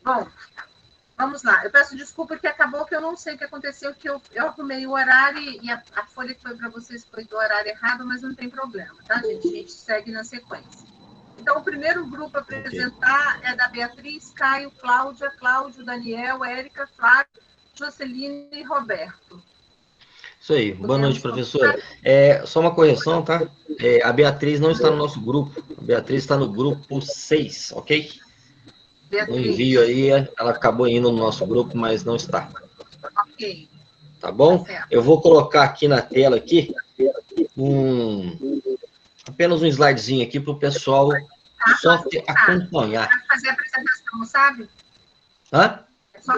Bom, vamos lá. Eu peço desculpa que acabou que eu não sei o que aconteceu, que eu arrumei o horário e a folha que foi para vocês foi do horário errado, mas não tem problema, tá, gente? A gente segue na sequência. Então, o primeiro grupo a apresentar é da Beatriz, Caio, Cláudia, Cláudio, Daniel, Érica, Flávio, Joceline e Roberto. Isso aí. Boa noite, professora. Só uma correção, tá? A Beatriz não está no nosso grupo. A Beatriz está no grupo 6, ok? No envio aí, ela acabou indo no nosso grupo, mas não está. Ok. Tá bom? Eu vou colocar aqui na tela aqui apenas um slidezinho aqui para o pessoal só acompanhar. Sabe fazer a apresentação, sabe? Hã? É só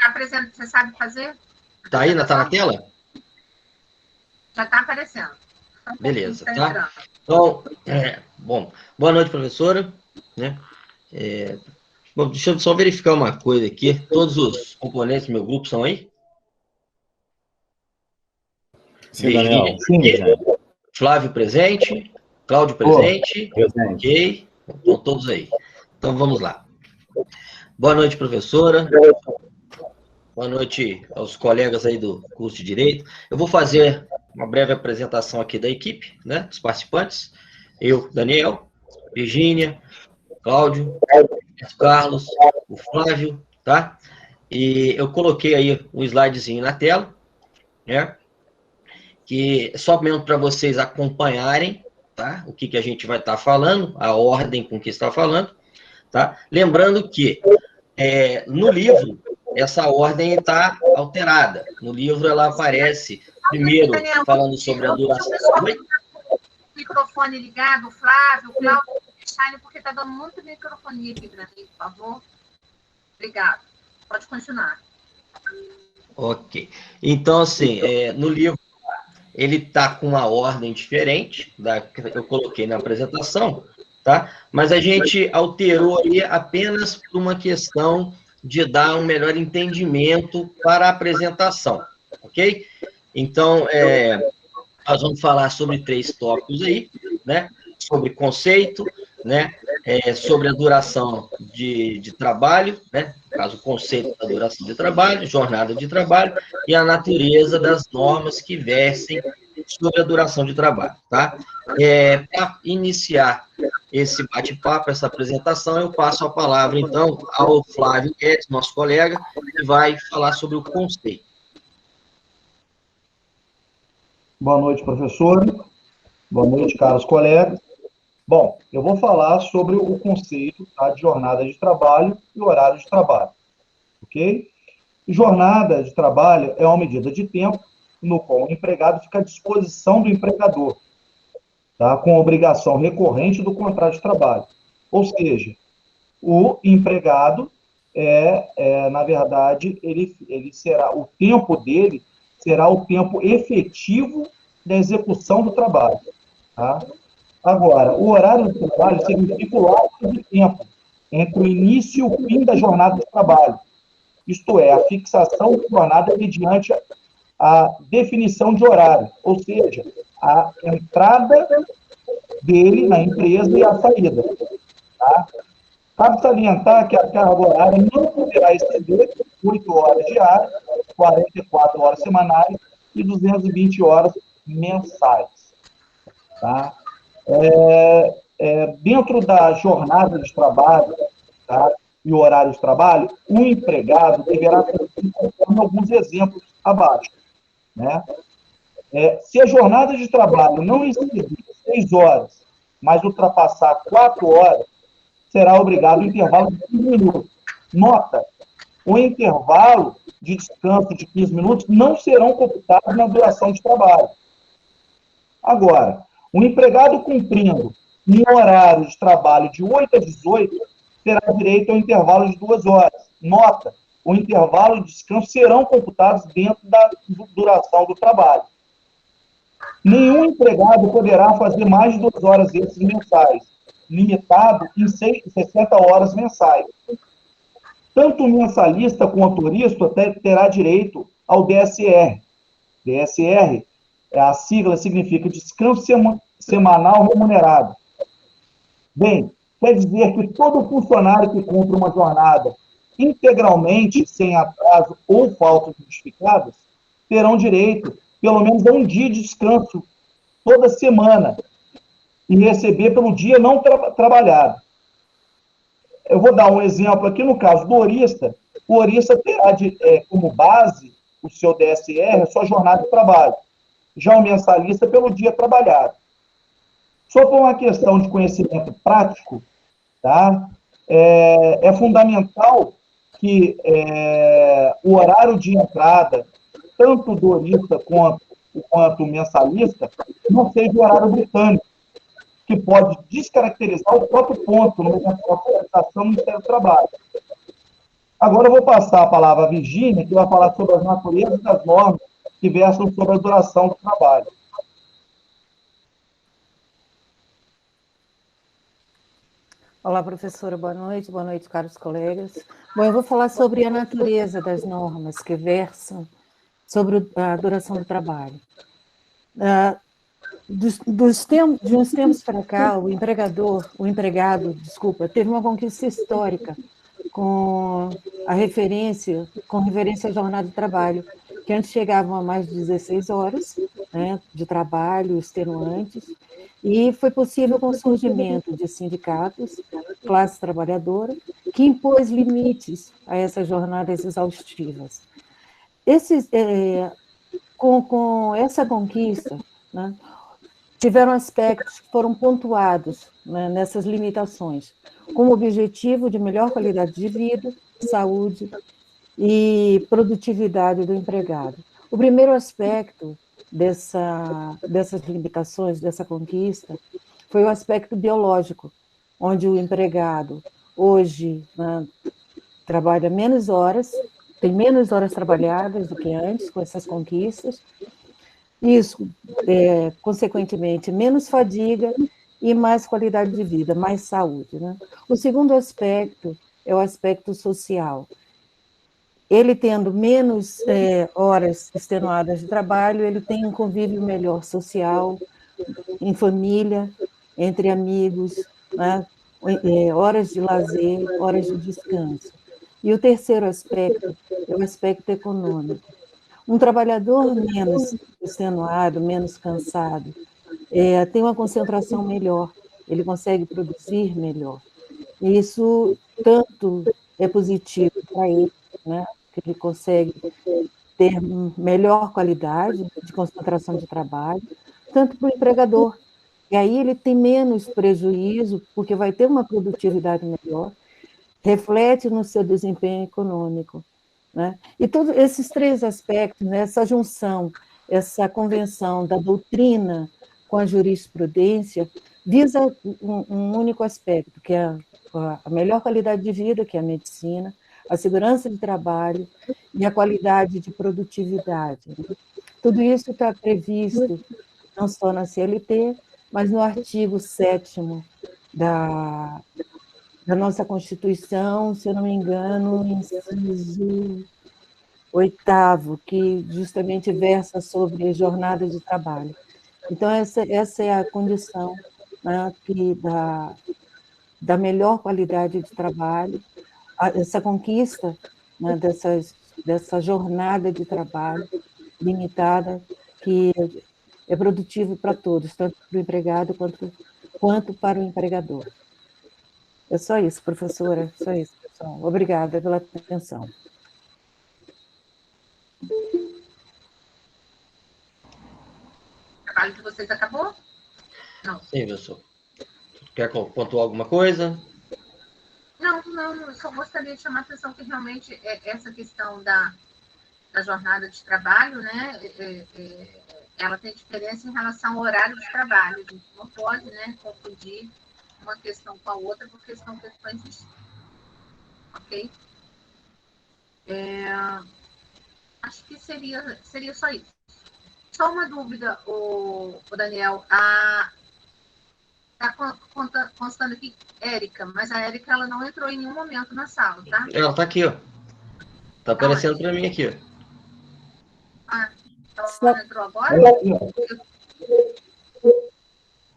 apresentar. Você sabe fazer? Tá aí? Tá na tela? Já está aparecendo. Beleza, tá? Então, bom, boa noite, professora. Né? Bom, deixa eu só verificar uma coisa aqui. Todos os componentes do meu grupo são aí? Sim, Daniel. Sim, Flávio presente. Cláudio presente. Presente. Ok. Estão todos aí. Então, vamos lá. Boa noite, professora. Boa noite aos colegas aí do curso de Direito. Eu vou fazer uma breve apresentação aqui da equipe, né, dos participantes. Eu, Daniel, Virgínia, Cláudio, Carlos, o Flávio, tá? E eu coloquei aí um slidezinho na tela, né? Que só mesmo para vocês acompanharem, tá? O que a gente vai estar falando, a ordem com que está falando, tá? Lembrando que no livro essa ordem está alterada. No livro ela aparece primeiro falando sobre a duração. O microfone ligado, Flávio, Cláudio, deixar ele porque está dando muita microfonia aqui para mim, por favor. Obrigado. Pode continuar. Ok. Então, assim, no livro ele está com uma ordem diferente da que eu coloquei na apresentação, tá? Mas a gente alterou aí apenas por uma questão de dar um melhor entendimento para a apresentação, ok? Então, nós vamos falar sobre 3 tópicos aí, né? Sobre conceito, né? Sobre a duração de trabalho, né? No caso, o conceito da duração de trabalho, jornada de trabalho e a natureza das normas que versem sobre a duração de trabalho, tá? Para iniciar esse bate-papo, essa apresentação, eu passo a palavra, então, ao Flávio Guedes, nosso colega, que vai falar sobre o conceito. Boa noite, professor. Boa noite, caros colegas. Bom, eu vou falar sobre o conceito, tá, de jornada de trabalho e horário de trabalho, ok? Jornada de trabalho é uma medida de tempo no qual o empregado fica à disposição do empregador, tá, com obrigação recorrente do contrato de trabalho. Ou seja, o empregado, na verdade, ele será, o tempo dele será o tempo efetivo da execução do trabalho, tá? Agora, o horário de trabalho significa o lapso de tempo entre o início e o fim da jornada de trabalho. Isto é, a fixação de jornada mediante a definição de horário, ou seja, a entrada dele na empresa e a saída. Tá? Cabe salientar que a carga horária não poderá exceder 8 horas diárias, 44 horas semanais e 220 horas mensais. Tá? Dentro da jornada de trabalho, tá, e o horário de trabalho, o empregado deverá cumprir conforme alguns exemplos abaixo. Né? Se a jornada de trabalho não exceder 6 horas, mas ultrapassar 4 horas, será obrigado ao intervalo de 15 minutos. Nota, o intervalo de descanso de 15 minutos não serão computados na duração de trabalho. Agora, o empregado cumprindo um horário de trabalho de 8 a 18 terá direito ao intervalo de 2 horas. Nota, o intervalo de descanso serão computados dentro da duração do trabalho. Nenhum empregado poderá fazer mais de 2 horas extras mensais, limitado em 60 horas mensais. Tanto o mensalista quanto o motorista terá direito ao DSR. DSR, a sigla significa Descanso Semanal Remunerado. Bem, quer dizer que todo funcionário que cumpre uma jornada integralmente, sem atraso ou faltas justificadas, terão direito, pelo menos, a um dia de descanso toda semana e receber pelo dia não trabalhado. Eu vou dar um exemplo aqui, no caso do horista, o horista terá como base o seu DSR, a sua jornada de trabalho. Já o mensalista pelo dia trabalhado. Só por uma questão de conhecimento prático, tá? É fundamental que o horário de entrada, tanto do horista quanto mensalista, não seja o horário britânico, que pode descaracterizar o próprio ponto no momento da fiscalização do Ministério do Trabalho. Agora eu vou passar a palavra à Virgínia, que vai falar sobre as naturezas das normas que versam sobre a duração do trabalho. Olá, professora, boa noite, caros colegas. Bom, eu vou falar sobre a natureza das normas que versam sobre a duração do trabalho. De uns tempos para cá, o empregado, teve uma conquista histórica com referência à jornada de trabalho, que antes chegavam a mais de 16 horas, né, de trabalho extenuantes, e foi possível com o surgimento de sindicatos, classe trabalhadora, que impôs limites a essas jornadas exaustivas. Com essa conquista, né, tiveram aspectos que foram pontuados, né, nessas limitações, com o objetivo de melhor qualidade de vida, saúde e produtividade do empregado. O primeiro aspecto dessas limitações, dessa conquista, foi o aspecto biológico, onde o empregado hoje, né, trabalha menos horas, tem menos horas trabalhadas do que antes, com essas conquistas. Isso, consequentemente, menos fadiga e mais qualidade de vida, mais saúde, né? O segundo aspecto é o aspecto social. Ele tendo menos horas extenuadas de trabalho, ele tem um convívio melhor social, em família, entre amigos, né? Horas de lazer, horas de descanso. E o terceiro aspecto é o aspecto econômico. Um trabalhador menos extenuado, menos cansado, tem uma concentração melhor, ele consegue produzir melhor. E isso tanto é positivo para ele, né, que ele consegue ter melhor qualidade de concentração de trabalho, tanto para o empregador. E aí ele tem menos prejuízo, porque vai ter uma produtividade melhor, reflete no seu desempenho econômico, né? E todos esses três aspectos, né, essa junção, essa convenção da doutrina com a jurisprudência, visa um único aspecto, que é a melhor qualidade de vida, que é a medicina, a segurança de trabalho e a qualidade de produtividade. Tudo isso está previsto não só na CLT, mas no artigo 7º da nossa Constituição, se eu não me engano, inciso 8º, que justamente versa sobre jornada de trabalho. Então, essa é a condição, né, da melhor qualidade de trabalho, essa conquista, né, dessa jornada de trabalho limitada, que é produtivo para todos, tanto para o empregado quanto para o empregador. É só isso, professora, só isso, pessoal. Obrigada pela atenção. O trabalho de vocês acabou? Não. Sim, professor. Quer pontuar alguma coisa? Não, eu só gostaria de chamar a atenção que realmente essa questão da jornada de trabalho, né, ela tem diferença em relação ao horário de trabalho. A gente não pode, né, confundir uma questão com a outra, porque são questões distintas. Ok? Acho que seria só isso. Só uma dúvida, o Daniel. Está constando aqui Érica, mas a Érica ela não entrou em nenhum momento na sala, tá? Ela está aqui, ó. Está aparecendo para mim aqui, ó. Então ela entrou agora?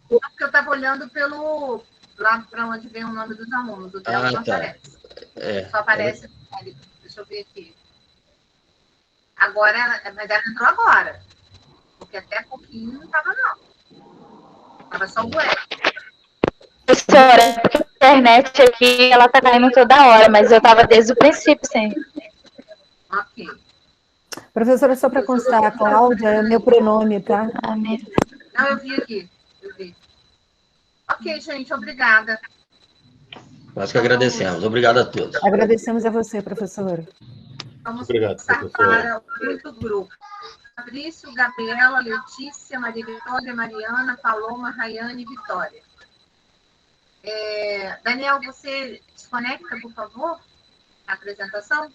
Porque eu estava olhando pelo lá para onde vem o nome dos alunos. O dela não tá. aparece. Só aparece. Deixa eu ver aqui. Agora, mas ela entrou agora. Porque até pouquinho não estava, não. Estava só o web. Professora, a internet aqui, ela tá caindo toda hora, mas eu estava desde o princípio, sim. Ok. Professora, só para constar, a Cláudia é meu pronome, tá? Não, eu vi aqui. Eu vi. Ok, gente, obrigada. Nós que agradecemos. Obrigado a todos. Agradecemos a você, professora. Vamos Obrigado, passar professora. para o quinto grupo. Fabrício, Gabriela, Letícia, Maria Vitória, Mariana, Paloma, Rayane e Vitória. Daniel, você desconecta, por favor, a apresentação?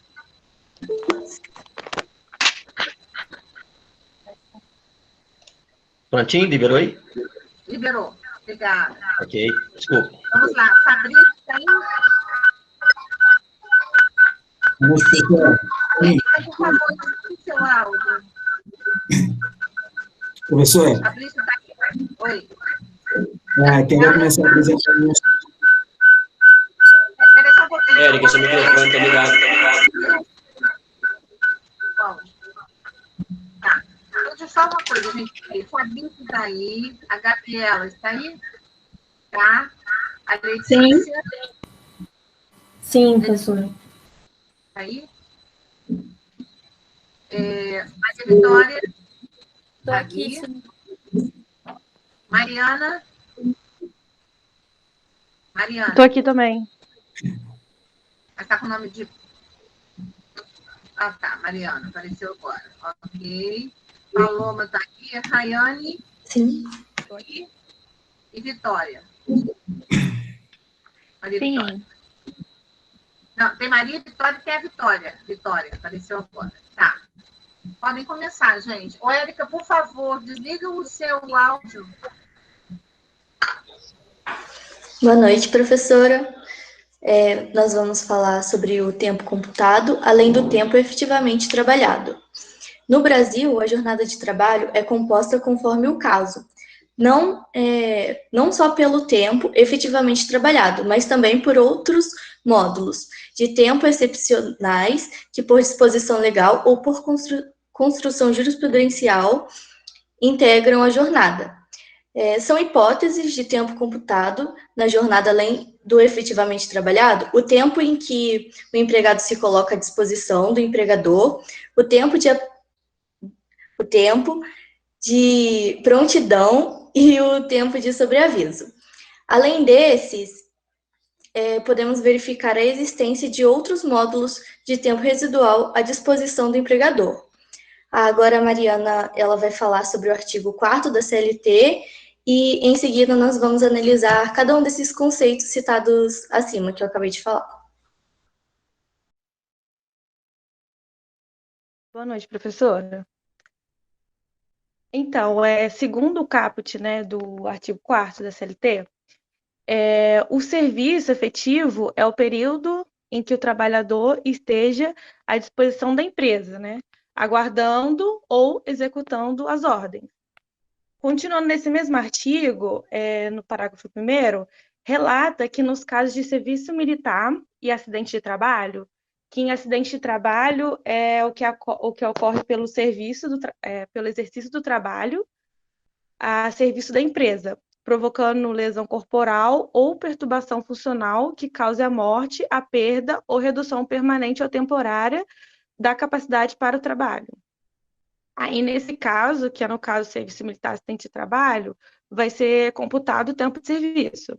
Prontinho? Liberou aí? Liberou. Obrigada. Ok. Desculpa. Vamos lá. Fabrício, tem? Vamos, pessoal. Por favor, desligue seu áudio. Professor, Fabrício, está aqui. Oi. quero começar a apresentar minhas... Espera só um pouquinho. Érica, seu microfone tá ligado. Bom. Tá. Deixa eu só uma coisa, gente. O Fabrício está aí. A Gabriela está aí? Tá? A Letícia? Sim, professora. Está aí? Maria Vitória? Estou aqui. Mariana? Mariana. Estou aqui também. Ela está com o nome de... Ah, tá. Mariana. Apareceu agora. Ok. Paloma está aqui. Rayane? Sim. Estou aqui. E Vitória? Maria Sim. Vitória. Não, tem Maria Vitória e tem a Vitória. Vitória, apareceu agora. Tá. Podem começar, gente. Ô, Érica, por favor, desliga o seu áudio. Boa noite, professora. Nós vamos falar sobre o tempo computado, além do tempo efetivamente trabalhado. No Brasil, a jornada de trabalho é composta conforme o caso. Não só pelo tempo efetivamente trabalhado, mas também por outros módulos de tempo excepcionais que, por disposição legal ou por construção jurisprudencial, integram a jornada. São hipóteses de tempo computado na jornada além do efetivamente trabalhado, o tempo em que o empregado se coloca à disposição do empregador, o tempo de prontidão e o tempo de sobreaviso. Além desses, podemos verificar a existência de outros módulos de tempo residual à disposição do empregador. Agora a Mariana ela vai falar sobre o artigo 4º da CLT e, em seguida, nós vamos analisar cada um desses conceitos citados acima, que eu acabei de falar. Boa noite, professora. Então, segundo o caput, né, do artigo 4º da CLT, o serviço efetivo é o período em que o trabalhador esteja à disposição da empresa, né, aguardando ou executando as ordens. Continuando nesse mesmo artigo, no parágrafo 1º, relata que nos casos de serviço militar e acidente de trabalho, que em acidente de trabalho é o que ocorre pelo pelo exercício do trabalho a serviço da empresa, provocando lesão corporal ou perturbação funcional que cause a morte, a perda ou redução permanente ou temporária da capacidade para o trabalho. Aí, nesse caso, que é no caso do serviço militar acidente de trabalho, vai ser computado o tempo de serviço.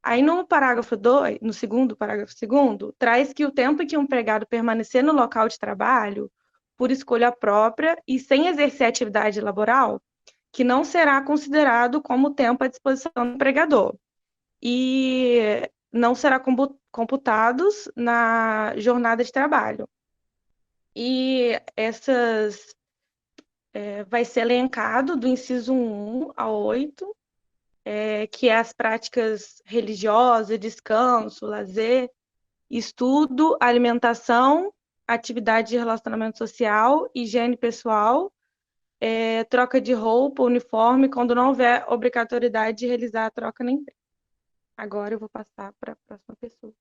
Aí, no parágrafo 2, no segundo, parágrafo 2º, traz que o tempo em que o empregado permanecer no local de trabalho, por escolha própria e sem exercer atividade laboral, que não será considerado como tempo à disposição do empregador. E não será computados na jornada de trabalho. E vai ser elencado do inciso 1 ao 8, que é as práticas religiosas, descanso, lazer, estudo, alimentação, atividade de relacionamento social, higiene pessoal, troca de roupa, uniforme, quando não houver obrigatoriedade de realizar a troca na empresa. Agora eu vou passar para a próxima pessoa.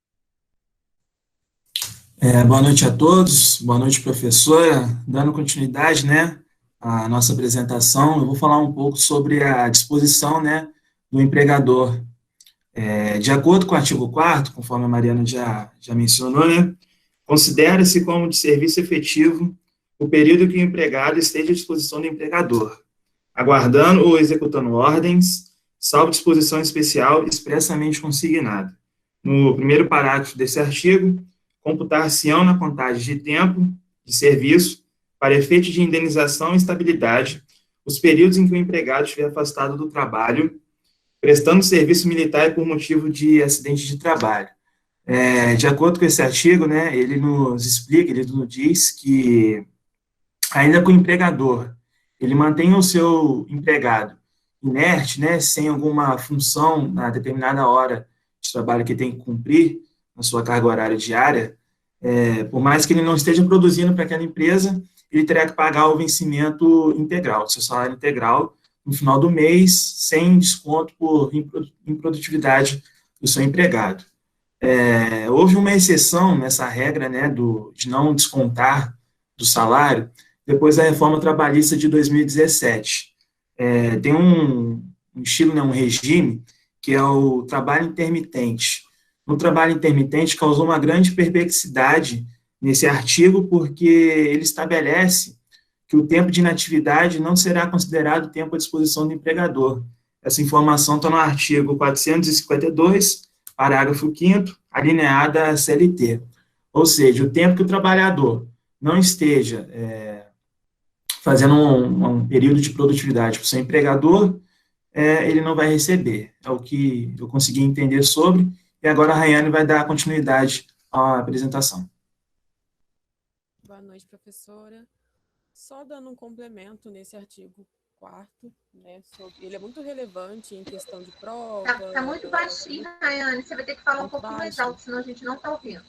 Boa noite a todos, boa noite, professora. Dando continuidade, né, à nossa apresentação, eu vou falar um pouco sobre a disposição, né, do empregador. De acordo com o artigo 4º, conforme a Mariana já mencionou, né, considera-se como de serviço efetivo o período que o empregado esteja à disposição do empregador, aguardando ou executando ordens, salvo disposição especial expressamente consignada. No primeiro parágrafo desse artigo, computar-se-ão na contagem de tempo de serviço para efeito de indenização e estabilidade os períodos em que o empregado estiver afastado do trabalho, prestando serviço militar por motivo de acidente de trabalho. De acordo com esse artigo, né, ele nos explica, ele nos diz que, ainda que o empregador ele mantenha o seu empregado inerte, né, sem alguma função na determinada hora de trabalho que tem que cumprir, na sua carga horária diária, por mais que ele não esteja produzindo para aquela empresa, ele terá que pagar o vencimento integral, seu salário integral, no final do mês, sem desconto por improdutividade do seu empregado. Houve uma exceção nessa regra, né, de não descontar do salário, depois da reforma trabalhista de 2017. Tem um estilo, né, um regime, que é o trabalho intermitente. No trabalho intermitente, causou uma grande perplexidade nesse artigo, porque ele estabelece que o tempo de inatividade não será considerado tempo à disposição do empregador. Essa informação está no artigo 452, parágrafo 5º, alineada à CLT. Ou seja, o tempo que o trabalhador não esteja fazendo um período de produtividade para o seu empregador, ele não vai receber. É o que eu consegui entender sobre, e agora a Rayane vai dar continuidade à apresentação. Boa noite, professora. Só dando um complemento nesse artigo 4º, né, ele é muito relevante em questão de prova. Tá muito baixinho, Rayane, você vai ter que falar um pouquinho mais alto, senão a gente não está ouvindo.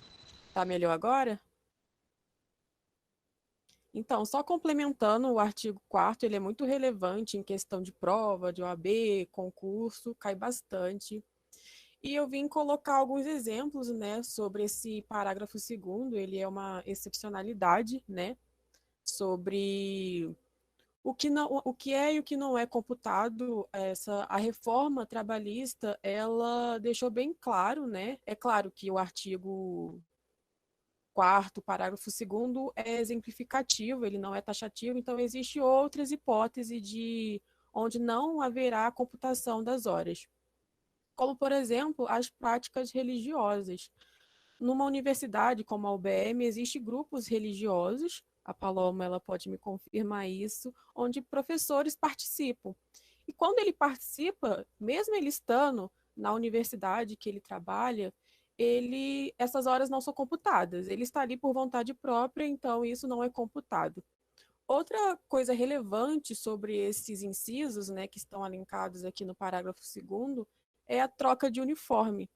Tá melhor agora? Então, só complementando, o artigo 4º, ele é muito relevante em questão de prova, de OAB, concurso, cai bastante. E eu vim colocar alguns exemplos, né, sobre esse parágrafo 2º, ele é uma excepcionalidade, né, sobre o que é e o que não é computado. A reforma trabalhista, ela deixou bem claro, né, é claro que o artigo 4º, parágrafo 2º, é exemplificativo, ele não é taxativo, então existem outras hipóteses onde não haverá computação das horas. Como, por exemplo, as práticas religiosas. Numa universidade como a UBM, existem grupos religiosos, a Paloma ela pode me confirmar isso, onde professores participam. E quando ele participa, mesmo ele estando na universidade que ele trabalha, essas horas não são computadas. Ele está ali por vontade própria, então isso não é computado. Outra coisa relevante sobre esses incisos, né, que estão alinhados aqui no parágrafo 2º, é a troca de uniforme.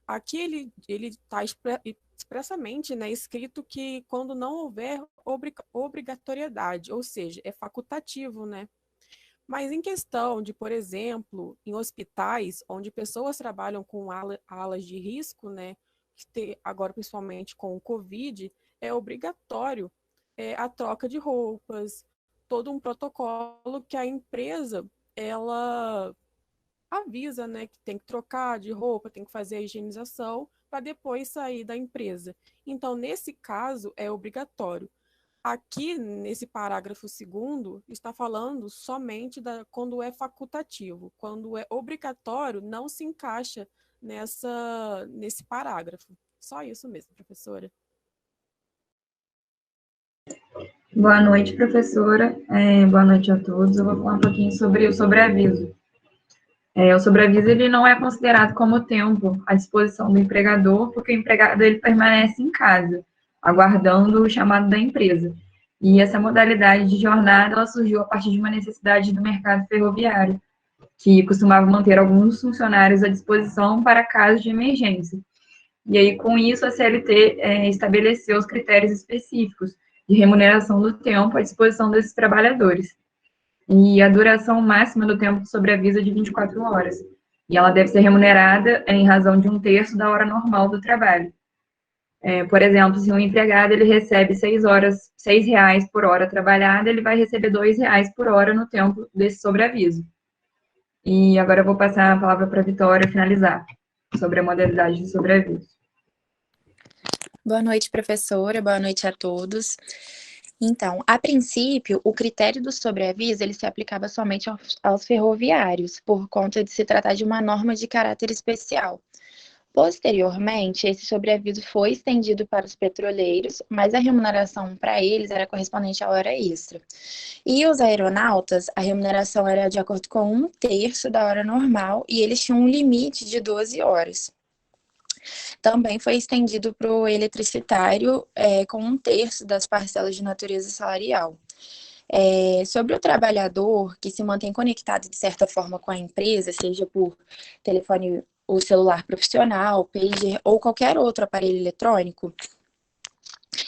Aqui ele está expressamente, né, escrito que quando não houver obrigatoriedade, ou seja, é facultativo, né? Mas em questão de, por exemplo, em hospitais, onde pessoas trabalham com alas de risco, né, agora principalmente com o Covid, é obrigatório a troca de roupas, todo um protocolo que a empresa, ela avisa, né, que tem que trocar de roupa, tem que fazer a higienização para depois sair da empresa. Então, nesse caso, é obrigatório. Aqui, nesse parágrafo 2º, está falando somente quando é facultativo. Quando é obrigatório, não se encaixa nesse parágrafo. Só isso mesmo, professora. Boa noite, professora. Boa noite a todos. Eu vou falar um pouquinho sobre o sobreaviso. O sobreaviso ele não é considerado como tempo à disposição do empregador, porque o empregado ele permanece em casa, aguardando o chamado da empresa. E essa modalidade de jornada ela surgiu a partir de uma necessidade do mercado ferroviário, que costumava manter alguns funcionários à disposição para casos de emergência. E aí, com isso, a CLT estabeleceu os critérios específicos de remuneração do tempo à disposição desses trabalhadores. E a duração máxima do tempo de sobreaviso é de 24 horas. E ela deve ser remunerada em razão de 1/3 da hora normal do trabalho. Por exemplo, se um empregado ele recebe 6 reais por hora trabalhada, ele vai receber 2 reais por hora no tempo desse sobreaviso. E agora eu vou passar a palavra para a Vitória finalizar sobre a modalidade de sobreaviso. Boa noite, professora. Boa noite a todos. Então, a princípio, o critério do sobreaviso ele se aplicava somente aos ferroviários, por conta de se tratar de uma norma de caráter especial. Posteriormente, esse sobreaviso foi estendido para os petroleiros, mas a remuneração para eles era correspondente à hora extra. E os aeronautas, a remuneração era de acordo com 1/3 da hora normal e eles tinham um limite de 12 horas. Também foi estendido para o eletricitário com 1/3 das parcelas de natureza salarial. Sobre o trabalhador que se mantém conectado de certa forma com a empresa, seja por telefone ou celular profissional, pager ou qualquer outro aparelho eletrônico,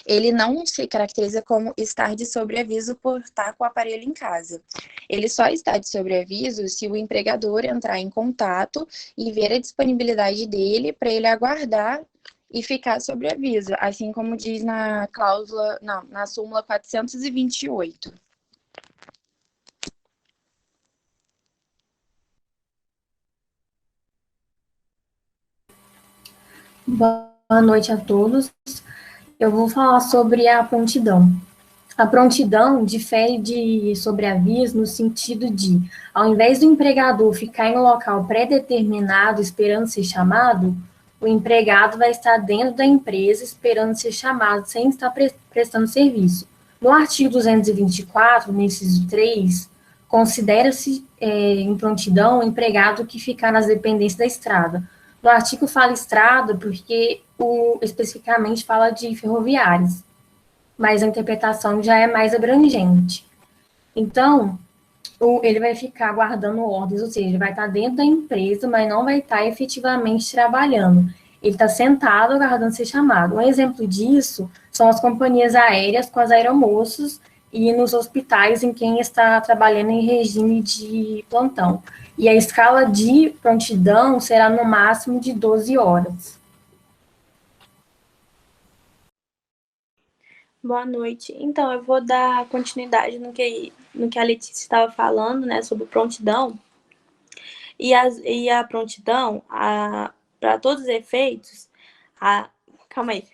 ele não se caracteriza como estar de sobreaviso por estar com o aparelho em casa. Ele só está de sobreaviso se o empregador entrar em contato e ver a disponibilidade dele para ele aguardar e ficar sob aviso, assim como diz na cláusula, não, na súmula 428. Boa noite a todos. Eu vou falar sobre a prontidão. A prontidão difere de sobreaviso no sentido de, ao invés do empregador ficar em um local pré-determinado esperando ser chamado, o empregado vai estar dentro da empresa esperando ser chamado sem estar prestando serviço. No artigo 224, nesses 3, considera-se em prontidão o empregado que ficar nas dependências da estrada. No artigo fala estrada porque especificamente fala de ferroviários, mas a interpretação já é mais abrangente. Então, ele vai ficar aguardando ordens, ou seja, ele vai estar dentro da empresa, mas não vai estar efetivamente trabalhando. Ele está sentado aguardando ser chamado. Um exemplo disso são as companhias aéreas com as aeromoças e nos hospitais em quem está trabalhando em regime de plantão. E a escala de prontidão será no máximo de 12 horas. Boa noite. Então, eu vou dar continuidade no que a Letícia estava falando, né, sobre prontidão. E a prontidão, para todos os efeitos, calma aí.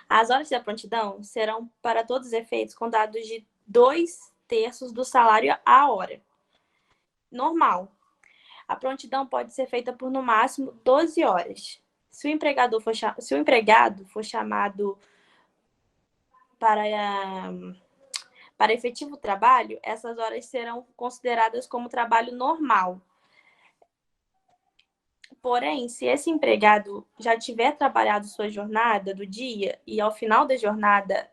As horas da prontidão serão, para todos os efeitos, contados de 2/3 do salário à hora. Normal. A prontidão pode ser feita por, no máximo, 12 horas. Se o empregado for chamado para efetivo trabalho, essas horas serão consideradas como trabalho normal. Porém, se esse empregado já tiver trabalhado sua jornada do dia e ao final da jornada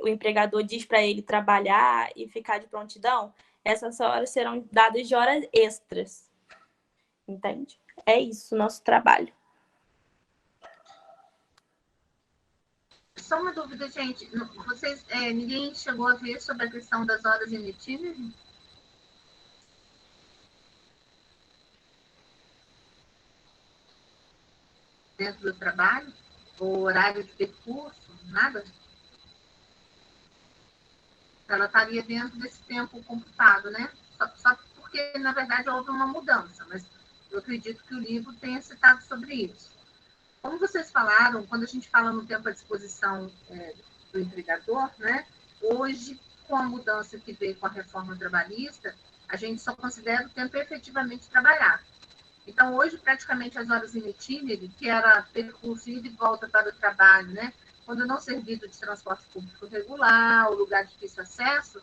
o empregador diz para ele trabalhar e ficar de prontidão, essas horas serão dadas de horas extras. Entende? É isso, nosso trabalho. Só uma dúvida, gente. Ninguém chegou a ver sobre a questão das horas emitidas? Dentro do trabalho? O horário de percurso? Nada? Ela estaria dentro desse tempo computado, né? Só porque, na verdade, houve uma mudança, mas eu acredito que o livro tenha citado sobre isso. Como vocês falaram, quando a gente fala no tempo à disposição do empregador, né? Hoje, com a mudança que veio com a reforma trabalhista, a gente só considera o tempo efetivamente trabalhado. Então, hoje, praticamente, as horas in itinere, que era percurso ida e volta para o trabalho, né? Quando não servido de transporte público regular, o lugar de difícil acesso,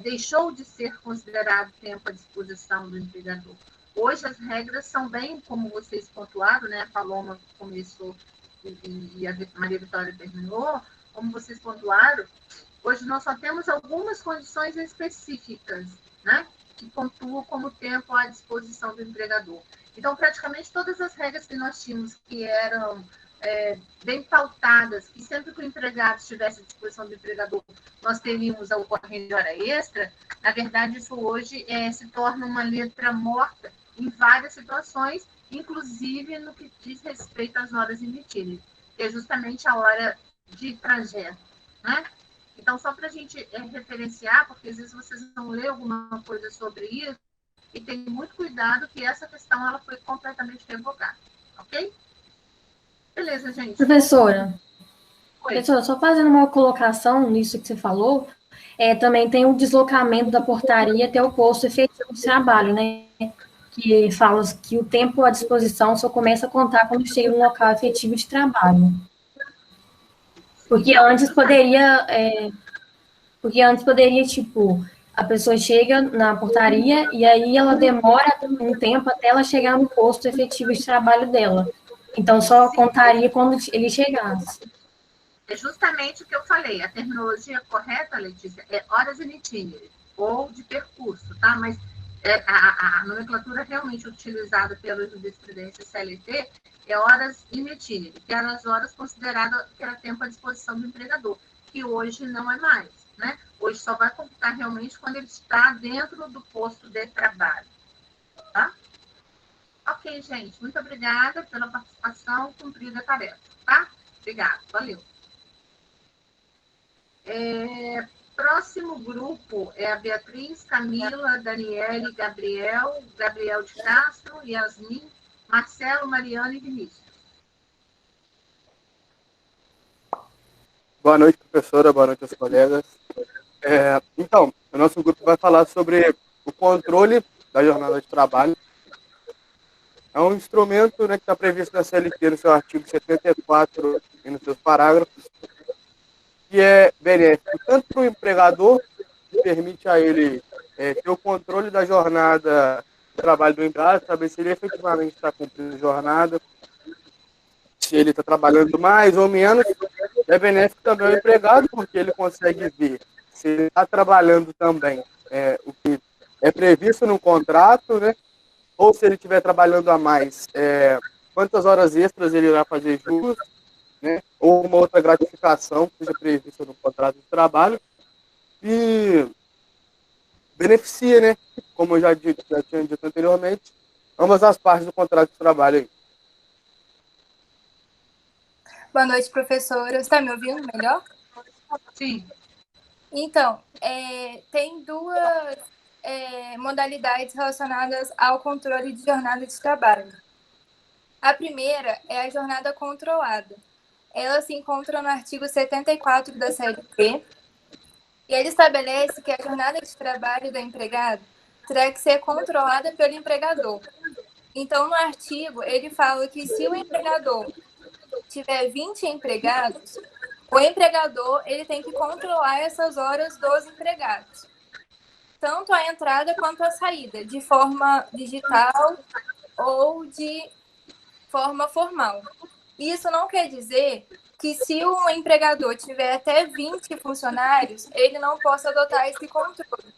deixou de ser considerado tempo à disposição do empregador. Hoje, as regras são bem, como vocês pontuaram, né? A Paloma começou e a Maria Vitória terminou, como vocês pontuaram, hoje nós só temos algumas condições específicas, né? Que pontuam como tempo à disposição do empregador. Então, praticamente todas as regras que nós tínhamos, que eram bem pautadas, que sempre que o empregado estivesse à disposição do empregador, nós teríamos a ocorrência de hora extra, na verdade, isso hoje se torna uma letra morta em várias situações, inclusive no que diz respeito às horas emitidas, que é justamente a hora de trajeto, né? Então, só para a gente referenciar, porque às vezes vocês vão ler alguma coisa sobre isso, e tem muito cuidado que essa questão ela foi completamente revogada, ok? Beleza, gente. Professora, só fazendo uma colocação nisso que você falou, também tem o deslocamento da portaria até o posto efetivo de trabalho, né? Que fala que o tempo à disposição só começa a contar quando chega no local efetivo de trabalho. Porque antes poderia, tipo, a pessoa chega na portaria e aí ela demora um tempo até ela chegar no posto efetivo de trabalho dela. Então, só contaria quando ele chegasse. É justamente o que eu falei. A terminologia correta, Letícia, é horas in itinere, ou de percurso, tá? Mas a nomenclatura realmente utilizada pela jurisprudência CLT é horas in itinere, que eram as horas consideradas que era tempo à disposição do empregador, que hoje não é mais, né? Hoje só vai computar realmente quando ele está dentro do posto de trabalho, tá? Ok, gente, muito obrigada pela participação, cumprida a tarefa, tá? Obrigada, valeu. Próximo grupo é a Beatriz, Camila, Daniele, Gabriel de Castro, Yasmin, Marcelo, Mariana e Vinícius. Boa noite, professora, boa noite aos colegas. Então, o nosso grupo vai falar sobre o controle da jornada de trabalho. É um instrumento, né, que está previsto na CLT, no seu artigo 74 e nos seus parágrafos, que é benéfico tanto para o empregador, que permite a ele ter o controle da jornada de trabalho do empregado, saber se ele efetivamente está cumprindo a jornada, se ele está trabalhando mais ou menos. É benéfico também ao empregado, porque ele consegue ver se ele está trabalhando também o que é previsto no contrato, né? Ou se ele estiver trabalhando a mais, quantas horas extras ele irá fazer jus, né? Ou uma outra gratificação que seja prevista no contrato de trabalho. E beneficia, né? Como eu já tinha dito anteriormente, ambas as partes do contrato de trabalho aí. Boa noite, professora. Você está me ouvindo melhor? Sim. Então, tem duas modalidades relacionadas ao controle de jornada de trabalho. A primeira é a jornada controlada. Ela se encontra no artigo 74 da CLT, e ele estabelece que a jornada de trabalho do empregado terá que ser controlada pelo empregador. Então, no artigo, ele fala que se o empregador tiver 20 empregados, o empregador ele tem que controlar essas horas dos empregados, tanto a entrada quanto a saída, de forma digital ou de forma formal. Isso não quer dizer que se o empregador tiver até 20 funcionários, ele não possa adotar esse controle.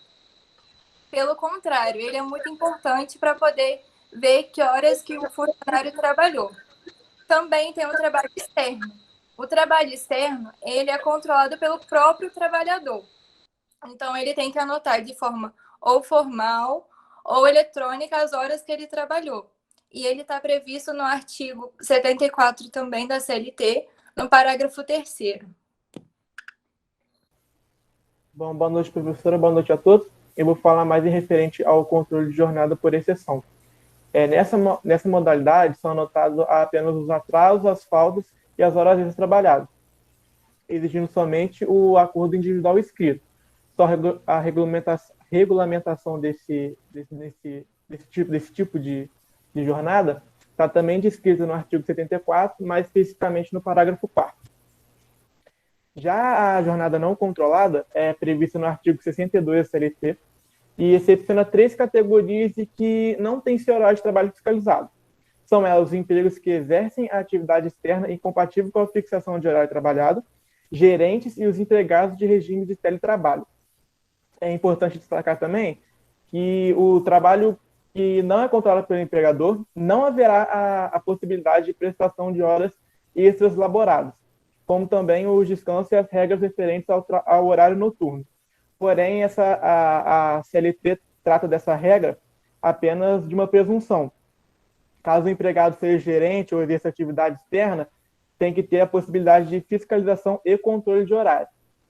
Pelo contrário, ele é muito importante para poder ver que horas que o funcionário trabalhou. Também tem o trabalho externo. O trabalho externo, ele é controlado pelo próprio trabalhador. Então, ele tem que anotar de forma ou formal ou eletrônica as horas que ele trabalhou. E ele está previsto no artigo 74 também da CLT, no parágrafo 3º. Bom, boa noite, professora, boa noite a todos. Eu vou falar mais em referente ao controle de jornada por exceção. Nessa modalidade, são anotados apenas os atrasos, as faltas e as horas extras trabalhadas, exigindo somente o acordo individual escrito. Só a regulamentação desse tipo de jornada está também descrita no artigo 74, mais especificamente no parágrafo 4º. Já a jornada não controlada é prevista no artigo 62 da CLT, e excepciona 3 categorias e que não têm seu horário de trabalho fiscalizado. São elas os empregos que exercem a atividade externa incompatível com a fixação de horário trabalhado, gerentes e os empregados de regime de teletrabalho. É importante destacar também que o trabalho que não é controlado pelo empregador, não haverá a possibilidade de prestação de horas extras laboradas, como também os descansos e as regras referentes ao horário noturno. Porém, a CLT trata dessa regra apenas de uma presunção. Caso o empregado seja gerente ou exerça atividade externa, tem que ter a possibilidade de fiscalização e controle de horário.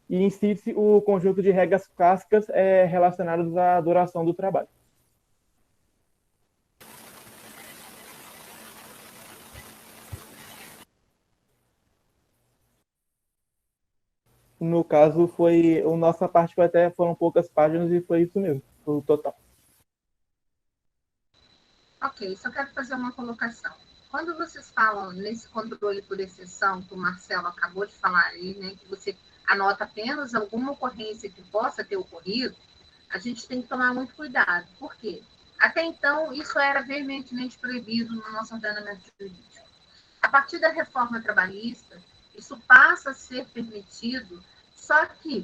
E incide-se o conjunto de regras clássicas relacionadas à duração do trabalho. No caso, nossa parte foram poucas páginas e foi isso mesmo, o total. Ok, só quero fazer uma colocação. Quando vocês falam nesse controle por exceção, que o Marcelo acabou de falar aí, né, que você anota apenas alguma ocorrência que possa ter ocorrido, a gente tem que tomar muito cuidado. Por quê? Até então, isso era veementemente proibido no nosso ordenamento jurídico. A partir da reforma trabalhista, isso passa a ser permitido, só que,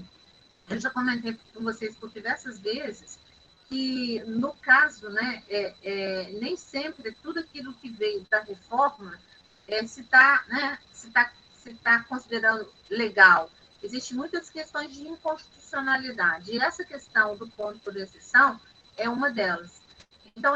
eu já comentei com vocês por diversas vezes, que, no caso, né, nem sempre tudo aquilo que veio da reforma se está considerando legal. Existem muitas questões de inconstitucionalidade, e essa questão do ponto por exceção é uma delas. Então,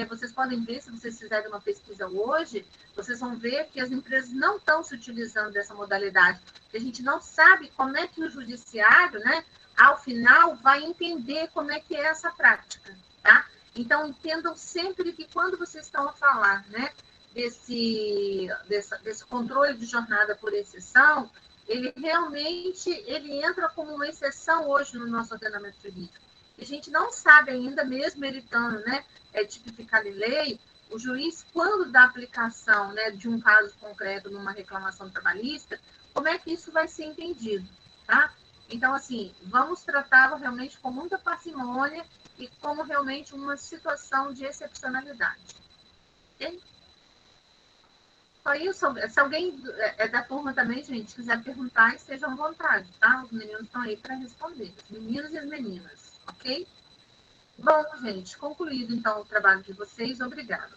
vocês podem ver, se vocês fizerem uma pesquisa hoje, vocês vão ver que as empresas não estão se utilizando dessa modalidade. A gente não sabe como é que o judiciário, né, ao final, vai entender como é que é essa prática, tá? Então, entendam sempre que quando vocês estão a falar, né, desse controle de jornada por exceção, ele realmente entra como uma exceção hoje no nosso ordenamento jurídico. A gente não sabe ainda, mesmo ele estando, né, tipificado em lei, o juiz, quando dá aplicação, né, de um caso concreto numa reclamação trabalhista, como é que isso vai ser entendido, tá? Então, assim, vamos tratá-lo realmente com muita parcimônia e como realmente uma situação de excepcionalidade. Ok? Só isso. Se alguém da turma também, gente, quiser perguntar, estejam à vontade, tá? Os meninos estão aí para responder. Os meninos e as meninas. Ok? Bom, gente, concluído, então, o trabalho de vocês. Obrigada.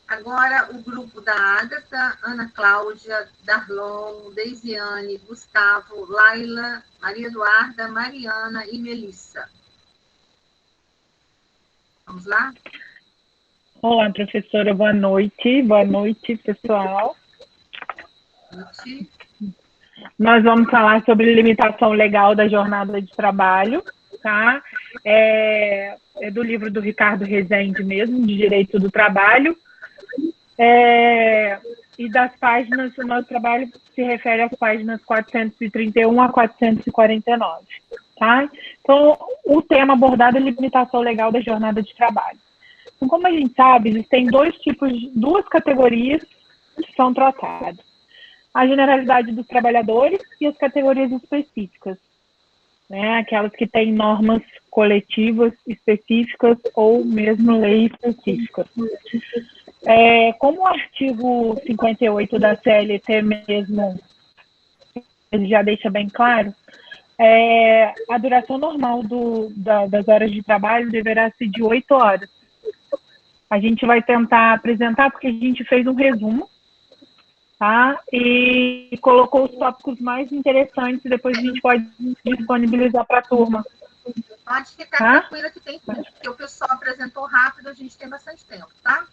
Agora, o grupo da Ágata, Ana Cláudia, Darlon, Deisiane, Gustavo, Laila, Maria Eduarda, Mariana e Melissa. Vamos lá? Olá, professora, boa noite. Boa noite, pessoal. Boa noite. Nós vamos falar sobre limitação legal da jornada de trabalho, tá? É do livro do Ricardo Rezende mesmo, de Direito do Trabalho. E das páginas, o nosso trabalho se refere às páginas 431 a 449, tá? Então, o tema abordado é limitação legal da jornada de trabalho. Então, como a gente sabe, existem duas categorias que são tratadas. A generalidade dos trabalhadores e as categorias específicas, né? Aquelas que têm normas coletivas específicas ou mesmo leis específicas. Como o artigo 58 da CLT mesmo, ele já deixa bem claro, a duração normal das horas de trabalho deverá ser de 8 horas. A gente vai tentar apresentar, porque a gente fez um resumo, tá? E colocou os tópicos mais interessantes, e depois a gente pode disponibilizar para a turma. Pode ficar tranquila que tem tempo, porque o pessoal apresentou rápido, a gente tem bastante tempo, tá?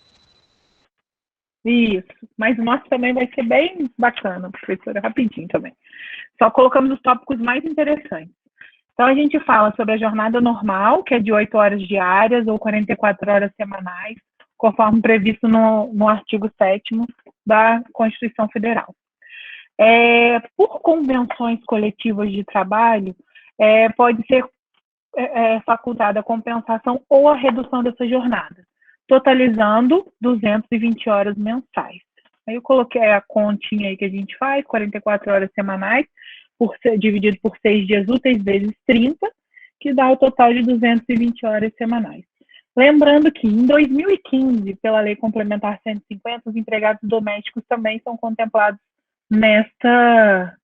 Isso, mas o nosso também vai ser bem bacana, professora, rapidinho também. Só colocamos os tópicos mais interessantes. Então, a gente fala sobre a jornada normal, que é de 8 horas diárias ou 44 horas semanais, conforme previsto no artigo 7º da Constituição Federal. Por convenções coletivas de trabalho, pode ser facultada a compensação ou a redução dessa jornada, totalizando 220 horas mensais. Aí eu coloquei a continha aí que a gente faz, 44 horas semanais, dividido por 6 dias úteis vezes 30, que dá o total de 220 horas semanais. Lembrando que, em 2015, pela Lei Complementar 150, os empregados domésticos também são contemplados nessa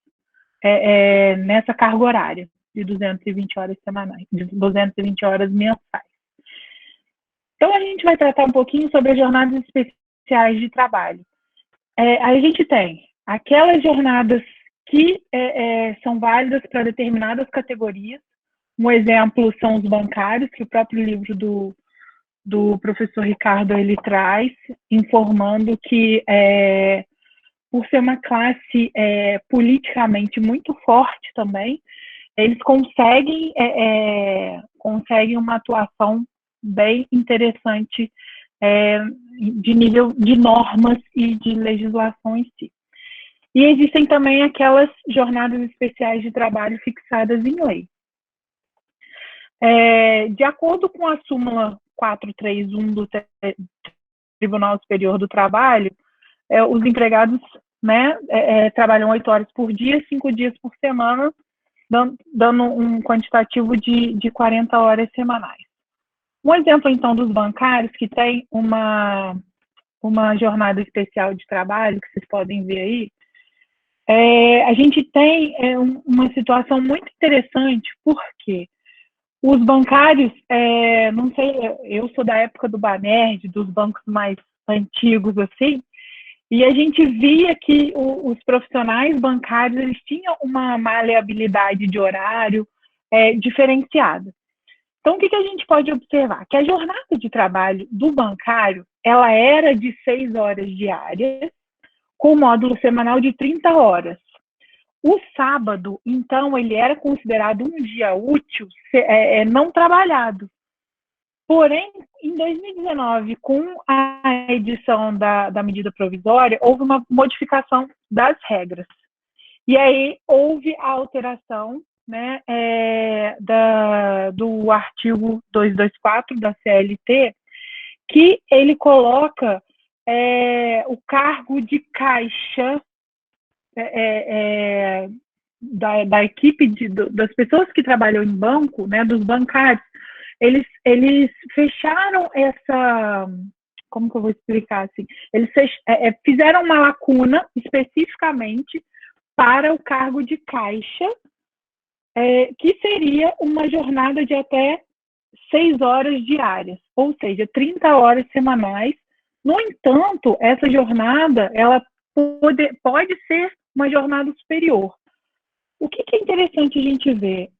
carga horária de 220 horas semanais, de 220 horas mensais. Então, a gente vai tratar um pouquinho sobre as jornadas especiais de trabalho. Aí a gente tem aquelas jornadas que são válidas para determinadas categorias. Um exemplo são os bancários, que o próprio livro do professor Ricardo ele traz, informando que, por ser uma classe politicamente muito forte também, eles conseguem uma atuação bem interessante de nível de normas e de legislação em si. E existem também aquelas jornadas especiais de trabalho fixadas em lei. De acordo com a súmula 431 do Tribunal Superior do Trabalho, os empregados, né, trabalham 8 horas por dia, 5 dias por semana, dando um quantitativo de 40 horas semanais. Um exemplo, então, dos bancários, que tem uma jornada especial de trabalho, que vocês podem ver aí, a gente tem uma situação muito interessante, porque os bancários, não sei, eu sou da época do Banerj, dos bancos mais antigos, assim, e a gente via que os profissionais bancários, eles tinham uma maleabilidade de horário diferenciada. Então, o que a gente pode observar? Que a jornada de trabalho do bancário, ela era de 6 horas diárias, com módulo semanal de 30 horas. O sábado, então, ele era considerado um dia útil não trabalhado. Porém, em 2019, com a edição da medida provisória, houve uma modificação das regras. E aí houve a alteração, né, do artigo 224 da CLT, que ele coloca o cargo de caixa da equipe das pessoas que trabalham em banco, né, dos bancários. Eles fecharam essa... Como que eu vou explicar assim? Eles fizeram uma lacuna especificamente para o cargo de caixa, que seria uma jornada de até 6 horas diárias, ou seja, 30 horas semanais. No entanto, essa jornada ela pode ser uma jornada superior. O que é interessante a gente ver?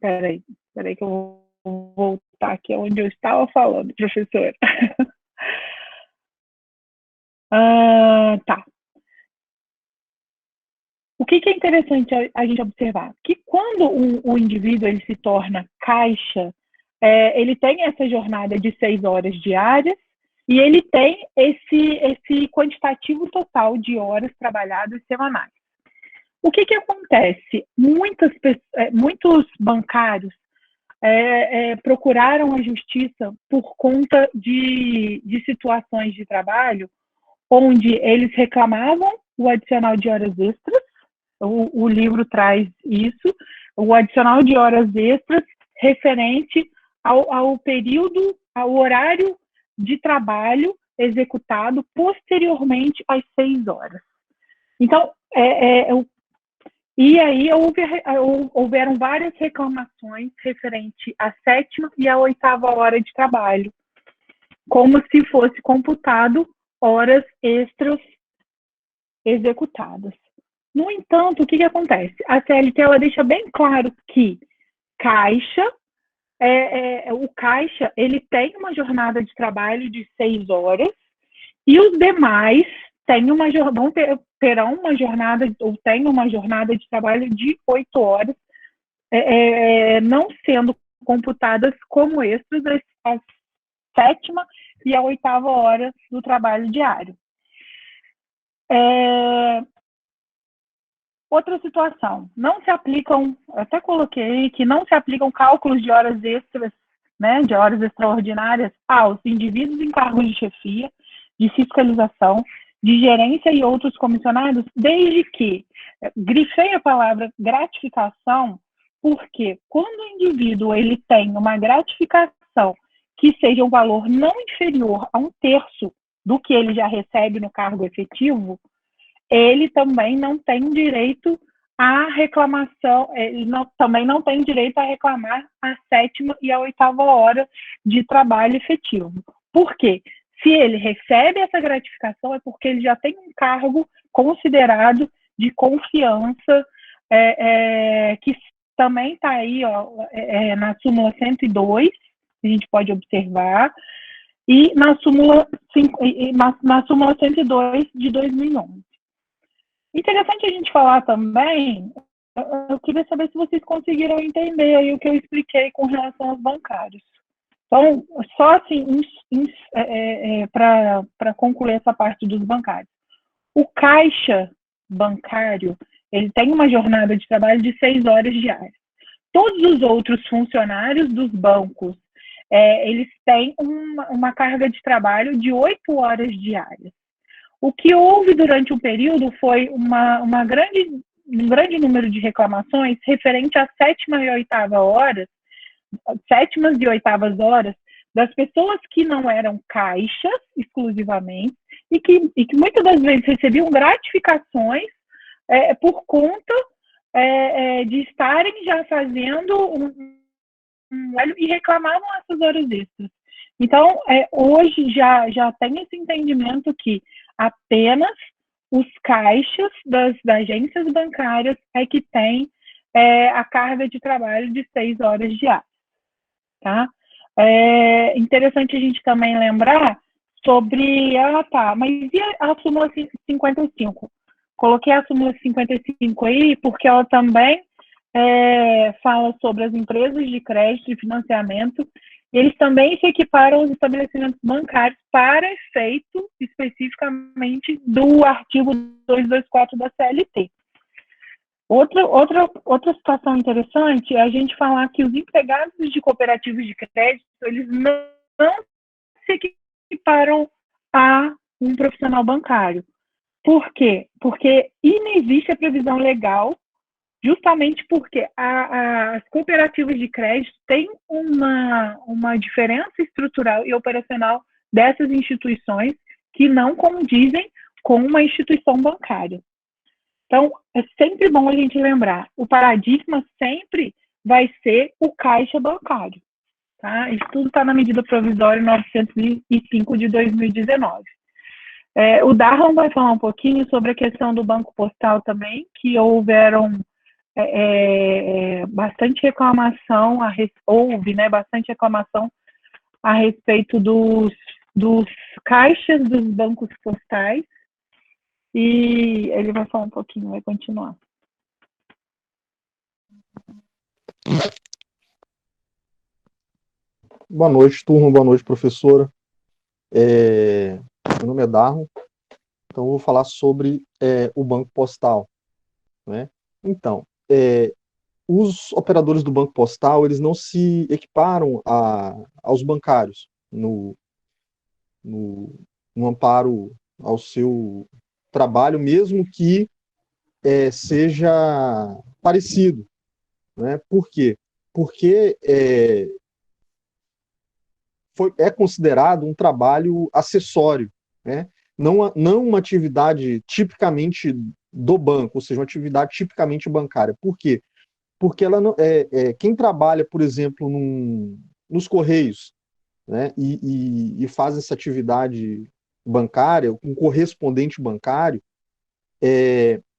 Peraí que eu vou voltar aqui onde eu estava falando, professora. Tá. O que é interessante a gente observar? Que quando o indivíduo ele se torna caixa, ele tem essa jornada de 6 horas diárias e ele tem esse quantitativo total de horas trabalhadas semanais. O que acontece? Muitos bancários procuraram a justiça por conta de situações de trabalho onde eles reclamavam o adicional de horas extras. O livro traz isso, o adicional de horas extras referente ao período, ao horário de trabalho executado posteriormente às 6 horas. Então, e aí houveram várias reclamações referente à 7ª e à 8ª hora de trabalho, como se fosse computado horas extras executadas. No entanto, o que acontece? A CLT ela deixa bem claro que caixa, o caixa ele tem uma jornada de trabalho de 6 horas e os demais terão uma jornada ou têm uma jornada de trabalho de 8 horas, não sendo computadas como extras a 7ª e a 8ª hora do trabalho diário. Outra situação, não se aplicam, até coloquei que não se aplicam cálculos de horas extras, né, de horas extraordinárias aos indivíduos em cargos de chefia, de fiscalização, de gerência e outros comissionados, desde que, grifei a palavra gratificação, porque quando o indivíduo ele tem uma gratificação que seja um valor não inferior a 1/3 do que ele já recebe no cargo efetivo, ele também não tem direito à reclamação, também não tem direito a reclamar a 7ª e a 8ª hora de trabalho efetivo. Por quê? Se ele recebe essa gratificação, é porque ele já tem um cargo considerado de confiança, que também está aí, ó, na súmula 102, a gente pode observar, e na súmula 102 de 2011. Interessante a gente falar também, eu queria saber se vocês conseguiram entender aí o que eu expliquei com relação aos bancários. Então, só assim, para concluir essa parte dos bancários. O caixa bancário, ele tem uma jornada de trabalho de 6 horas diárias. Todos os outros funcionários dos bancos, eles têm uma carga de trabalho de 8 horas diárias. O que houve durante um período foi um grande número de reclamações referente à sétimas e oitavas horas das pessoas que não eram caixas exclusivamente e que muitas das vezes recebiam gratificações por conta de estarem já fazendo e reclamavam essas horas extras. Então, hoje já tem esse entendimento que apenas os caixas das agências bancárias é que tem a carga de trabalho de 6 horas diárias. Tá? É interessante a gente também lembrar sobre... mas e a súmula 55? Coloquei a súmula 55 aí porque ela também fala sobre as empresas de crédito e financiamento. Eles também se equiparam aos estabelecimentos bancários para efeito especificamente do artigo 224 da CLT. Outra situação interessante é a gente falar que os empregados de cooperativas de crédito, eles não se equiparam a um profissional bancário. Por quê? Porque inexiste a previsão legal, justamente porque as cooperativas de crédito têm uma diferença estrutural e operacional dessas instituições que não condizem com uma instituição bancária. Então, é sempre bom a gente lembrar, o paradigma sempre vai ser o caixa bancário. Tá? Isso tudo está na medida provisória 905 de 2019. O Darlan vai falar um pouquinho sobre a questão do Banco Postal também, que houveram bastante reclamação, bastante reclamação a respeito dos caixas dos bancos postais, e ele vai falar um pouquinho, vai continuar. Boa noite, turma, boa noite, professora. Meu nome é Darlan, então eu vou falar sobre o Banco Postal, né? Então, os operadores do Banco Postal, eles não se equiparam aos bancários no amparo ao seu trabalho, mesmo que seja parecido, né? Por quê? Porque é considerado um trabalho acessório, né? Não uma atividade tipicamente do banco, ou seja, uma atividade tipicamente bancária. Por quê? Porque ela não, quem trabalha, por exemplo, nos Correios, né, e faz essa atividade bancária, um correspondente bancário,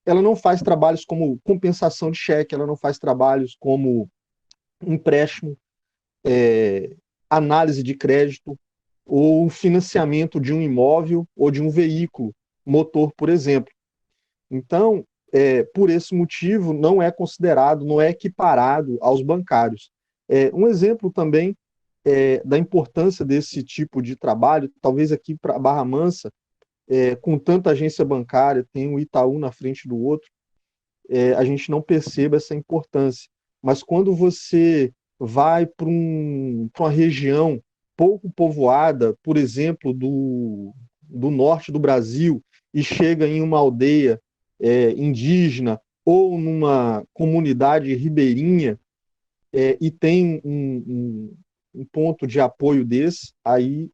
ela não faz trabalhos como compensação de cheque, ela não faz trabalhos como empréstimo, análise de crédito, ou financiamento de um imóvel ou de um veículo motor, por exemplo. Então, por esse motivo, não é considerado, não é equiparado aos bancários. Um exemplo também da importância desse tipo de trabalho, talvez aqui para Barra Mansa, com tanta agência bancária, tem um Itaú na frente do outro, a gente não perceba essa importância. Mas quando você vai para uma região pouco povoada, por exemplo, do norte do Brasil, e chega em uma aldeia indígena ou numa comunidade ribeirinha, e tem um ponto de apoio desse, aí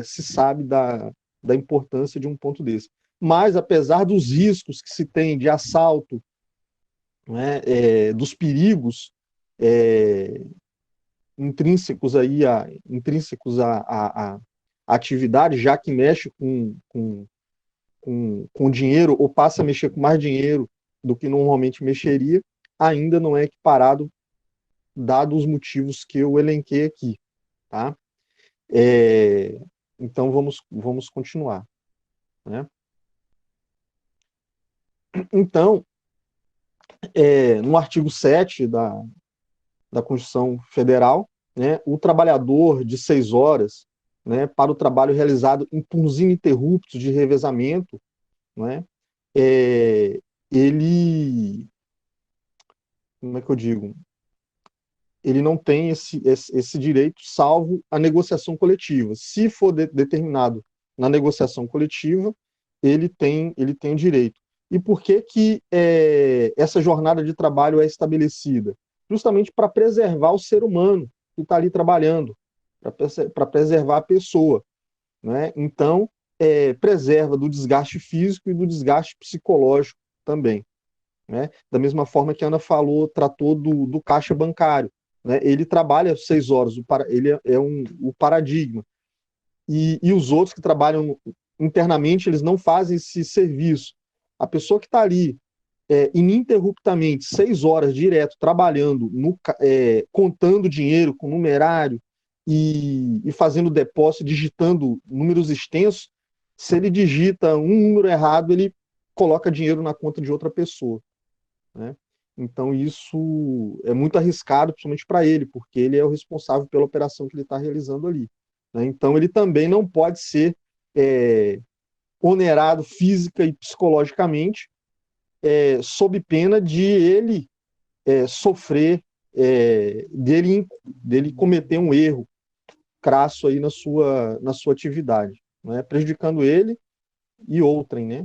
se sabe da importância de um ponto desse. Mas, apesar dos riscos que se tem de assalto, né, dos perigos intrínsecos atividade, já que mexe com dinheiro, ou passa a mexer com mais dinheiro do que normalmente mexeria, ainda não é equiparado, dados os motivos que eu elenquei aqui. Tá? Então, vamos continuar. Né? Então, no artigo 7 da Constituição Federal, né, o trabalhador de 6 horas, né, para o trabalho realizado em turnos ininterruptos de revezamento, né, ele, como é que eu digo? Ele não tem esse direito, salvo a negociação coletiva. Se for determinado na negociação coletiva, ele tem o direito. E por que essa jornada de trabalho é estabelecida? Justamente para preservar o ser humano que está ali trabalhando, para preservar a pessoa. Né? Então, preserva do desgaste físico e do desgaste psicológico também. Né? Da mesma forma que a Ana falou, tratou do caixa bancário. Né? Ele trabalha 6 horas, ele é o paradigma. E os outros que trabalham internamente, eles não fazem esse serviço. A pessoa que está ali ininterruptamente 6 horas direto trabalhando, contando dinheiro com numerário e fazendo depósito, digitando números extensos, se ele digita um número errado, ele coloca dinheiro na conta de outra pessoa. Né? Então isso é muito arriscado, principalmente para ele, porque ele é o responsável pela operação que ele está realizando ali. Né? Então ele também não pode ser onerado física e psicologicamente, sob pena de ele sofrer, dele cometer um erro crasso aí na sua atividade, né? Prejudicando ele e outrem, né?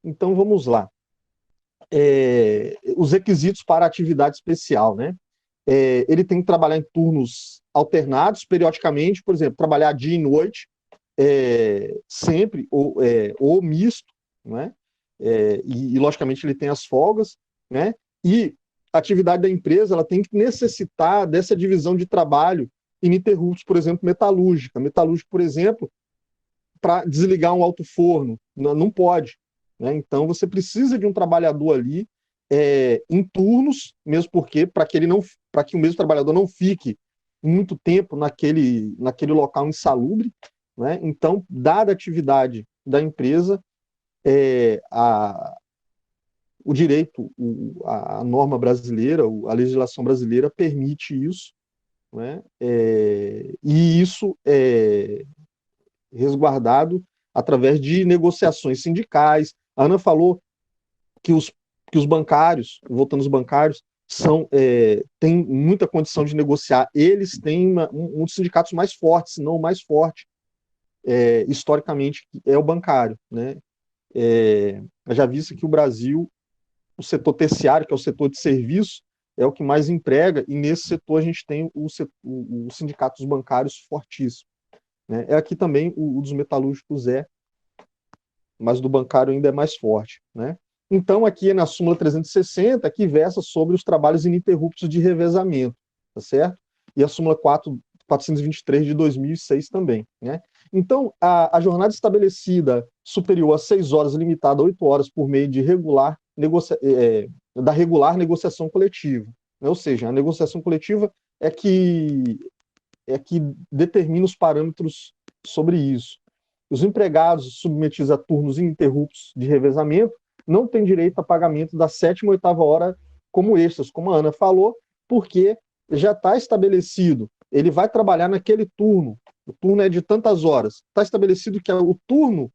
Então vamos lá. Os requisitos para atividade especial, né? Ele tem que trabalhar em turnos alternados, periodicamente, por exemplo, trabalhar dia e noite, sempre, ou misto, né? E logicamente ele tem as folgas, né? E a atividade da empresa ela tem que necessitar dessa divisão de trabalho ininterruptos, por exemplo, metalúrgica. Metalúrgica, por exemplo, para desligar um alto-forno, não pode. Né? Então você precisa de um trabalhador ali em turnos, mesmo porque para que o mesmo trabalhador não fique muito tempo naquele local insalubre. Né? Então, dada a atividade da empresa, o direito, a norma brasileira, a legislação brasileira permite isso, né? E isso é resguardado através de negociações sindicais. A Ana falou que os bancários, voltando aos bancários, têm muita condição de negociar. Eles têm um dos sindicatos mais fortes, se não o mais forte, historicamente, é o bancário. Né? Já visto que o Brasil, o setor terciário, que é o setor de serviço, é o que mais emprega, e nesse setor a gente tem o sindicato dos bancários fortíssimo. Né? Aqui também o dos metalúrgicos mas do bancário ainda é mais forte. Né? Então, aqui na súmula 360, que versa sobre os trabalhos ininterruptos de revezamento, tá certo? E a súmula 423 de 2006 também. Né? Então, a jornada estabelecida superior a 6 horas, limitada a 8 horas por meio de da regular negociação coletiva. Né? Ou seja, a negociação coletiva é que determina os parâmetros sobre isso. Os empregados submetidos a turnos ininterruptos de revezamento não têm direito a pagamento da 7ª e 8ª hora como extras, como a Ana falou, porque já está estabelecido, ele vai trabalhar naquele turno, o turno é de tantas horas, está estabelecido que o turno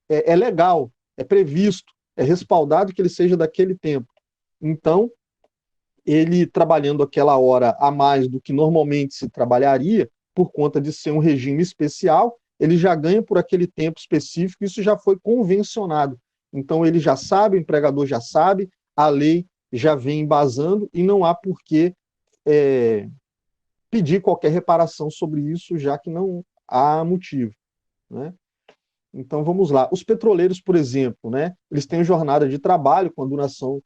é legal, é previsto, é respaldado que ele seja daquele tempo. Então, ele trabalhando aquela hora a mais do que normalmente se trabalharia, por conta de ser um regime especial, ele já ganha por aquele tempo específico, isso já foi convencionado. Então, ele já sabe, o empregador já sabe, a lei já vem embasando e não há por que pedir qualquer reparação sobre isso, já que não há motivo. Né? Então, vamos lá. Os petroleiros, por exemplo, né, eles têm jornada de trabalho com a duração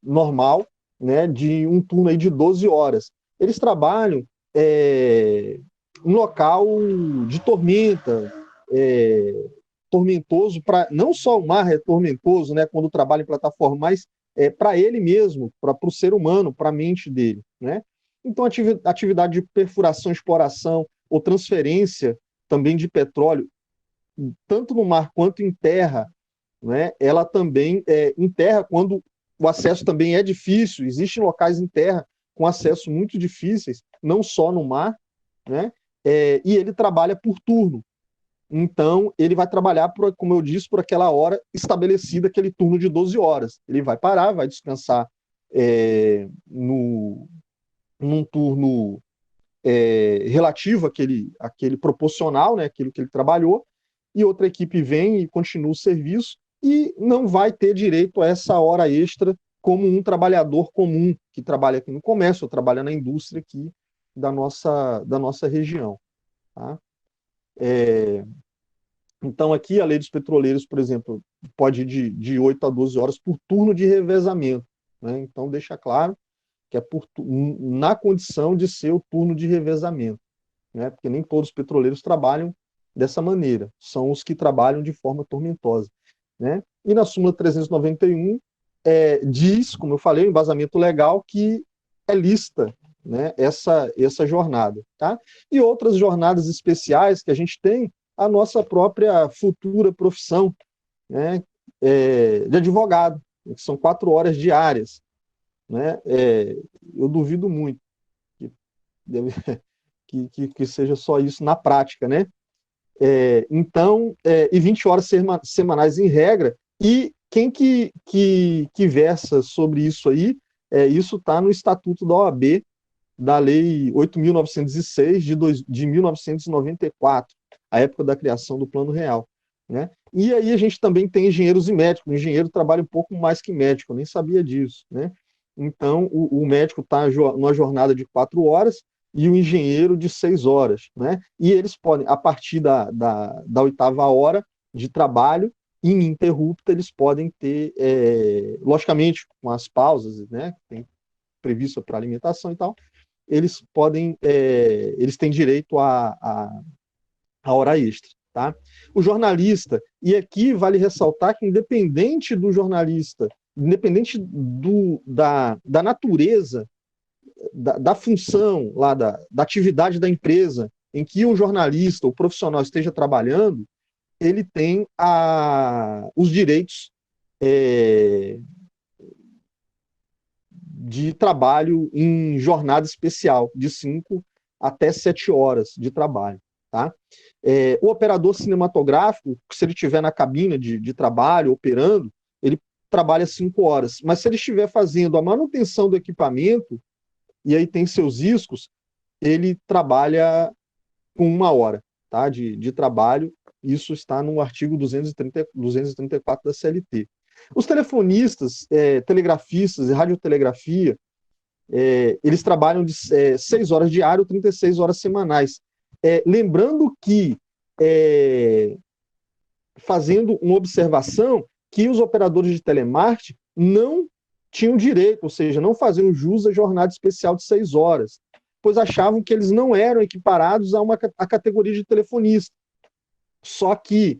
normal, né, de um turno aí de 12 horas. Eles trabalham um local de tormenta, tormentoso, não só o mar é tormentoso, né, quando trabalha em plataforma, mas para ele mesmo, para o ser humano, para a mente dele, né? Então, atividade de perfuração, exploração ou transferência também de petróleo, tanto no mar quanto em terra, né? Ela também em terra, quando o acesso também é difícil, existem locais em terra com acesso muito difíceis, não só no mar, né? E ele trabalha por turno. Então, ele vai trabalhar, como eu disse, por aquela hora estabelecida, aquele turno de 12 horas. Ele vai parar, vai descansar num turno relativo àquele proporcional, né, aquilo que ele trabalhou, e outra equipe vem e continua o serviço, e não vai ter direito a essa hora extra como um trabalhador comum que trabalha aqui no comércio ou trabalha na indústria aqui da nossa região. Tá? Então, aqui a lei dos petroleiros, por exemplo, pode ir de 8 a 12 horas por turno de revezamento. Né? Então, deixa claro que é na condição de ser o turno de revezamento. Né? Porque nem todos os petroleiros trabalham dessa maneira. São os que trabalham de forma tormentosa. Né? E na súmula 391, diz, como eu falei, o embasamento legal, que é lista, né, essa jornada. Tá? E outras jornadas especiais que a gente tem, a nossa própria futura profissão, né, de advogado, que são 4 horas diárias. Né? Eu duvido muito que seja só isso na prática. Né? Então, e 20 horas semanais em regra, e quem que versa sobre isso aí, isso está no Estatuto da OAB, da Lei 8.906 de 1994, a época da criação do Plano Real. Né? E aí a gente também tem engenheiros e médicos. O engenheiro trabalha um pouco mais que médico, eu nem sabia disso. Né? Então, o médico está numa jornada de 4 horas e o engenheiro de 6 horas. Né? E eles podem, a partir da 8ª hora de trabalho, ininterrupta, eles podem ter, logicamente, com as pausas, né, que tem previsto para alimentação e tal, eles têm direito a hora extra. Tá? O jornalista, e aqui vale ressaltar que, independente do jornalista, independente da natureza, da função, lá da atividade da empresa em que o jornalista, o profissional esteja trabalhando, ele tem os direitos de trabalho em jornada especial, de 5 até 7 horas de trabalho. Tá? O operador cinematográfico, se ele estiver na cabine de trabalho, operando, ele trabalha 5 horas. Mas se ele estiver fazendo a manutenção do equipamento, e aí tem seus riscos, ele trabalha com 1 hora, tá? de trabalho. Isso está no artigo 234 da CLT. Os telefonistas, telegrafistas e radiotelegrafia, eles trabalham de 6 horas diárias ou 36 horas semanais. Lembrando que, fazendo uma observação, que os operadores de telemarketing não tinham direito, ou seja, não faziam jus à jornada especial de 6 horas, pois achavam que eles não eram equiparados a categoria de telefonista. Só que,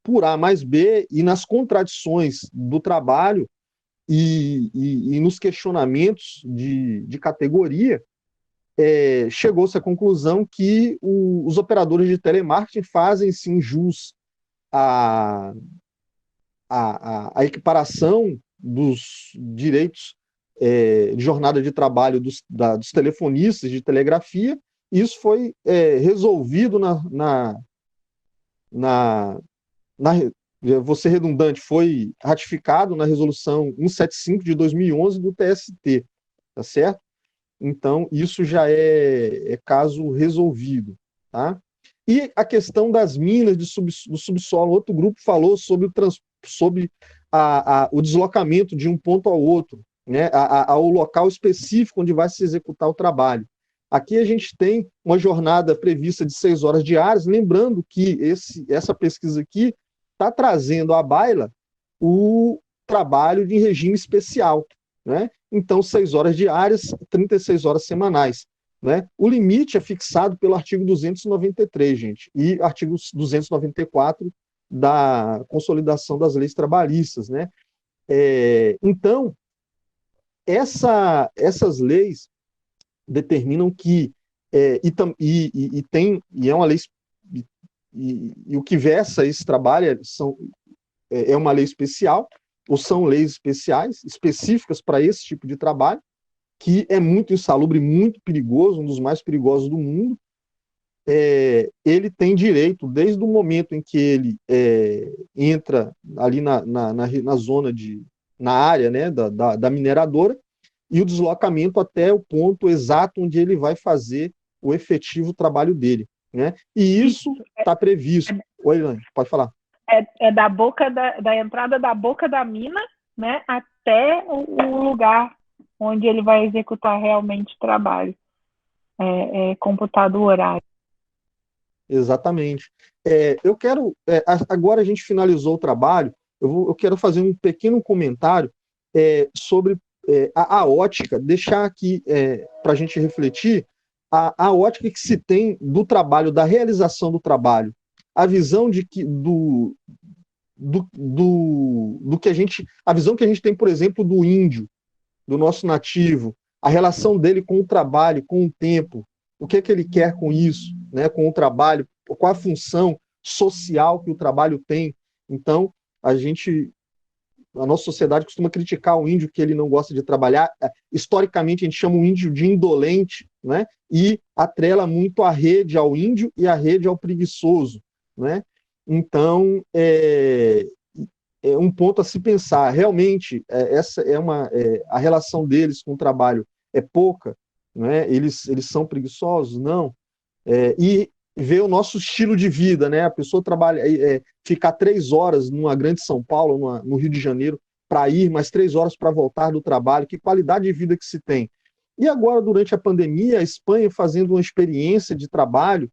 por A mais B, e nas contradições do trabalho e nos questionamentos de categoria, chegou-se à conclusão que os operadores de telemarketing fazem, sim, jus à equiparação dos direitos de jornada de trabalho dos telefonistas de telegrafia. Isso foi resolvido vou ser redundante, foi ratificado na resolução 175 de 2011 do TST, tá certo? Então, isso já é caso resolvido, tá? E a questão das minas do subsolo, outro grupo falou sobre o deslocamento de um ponto ao outro, né? Ao local específico onde vai se executar o trabalho. Aqui a gente tem uma jornada prevista de 6 horas diárias, lembrando que essa pesquisa aqui está trazendo à baila o trabalho de regime especial, né? Então, 6 horas diárias, 36 horas semanais. né? O limite é fixado pelo artigo 293, gente, e artigo 294 da Consolidação das Leis Trabalhistas, né? Então, essas leis determinam que é uma lei e o que versa esse trabalho é uma lei especial, ou são leis especiais, específicas para esse tipo de trabalho, que é muito insalubre, muito perigoso, um dos mais perigosos do mundo. Ele tem direito, desde o momento em que ele entra ali na zona na área, né, da mineradora, e o deslocamento até o ponto exato onde ele vai fazer o efetivo trabalho dele, né? E isso está previsto. Oi, Ilane, pode falar. É da boca da entrada da boca da mina, né, até o lugar onde ele vai executar realmente o trabalho. É computado o horário. Exatamente. Eu quero, agora a gente finalizou o trabalho, eu quero fazer um pequeno comentário sobre a ótica, deixar aqui para a gente refletir a ótica que se tem do trabalho, da realização do trabalho, a visão de que do que a visão que a gente tem, por exemplo, do índio, do nosso nativo, a relação dele com o trabalho, com o tempo, o que é que ele quer com isso, né, com o trabalho, qual a função social que o trabalho tem. Então, a nossa sociedade costuma criticar o índio que ele não gosta de trabalhar. Historicamente, a gente chama o índio de indolente, né, e atrela muito a rede ao índio e a rede ao preguiçoso, né? Então, é um ponto a se pensar. Realmente, essa a relação deles com o trabalho é pouca, né? Eles são preguiçosos? Não. E ver o nosso estilo de vida, né? A pessoa trabalha, ficar 3 horas numa grande São Paulo, no Rio de Janeiro, para ir, mais 3 horas para voltar do trabalho, que qualidade de vida que se tem. E agora, durante a pandemia, a Espanha fazendo uma experiência de trabalho,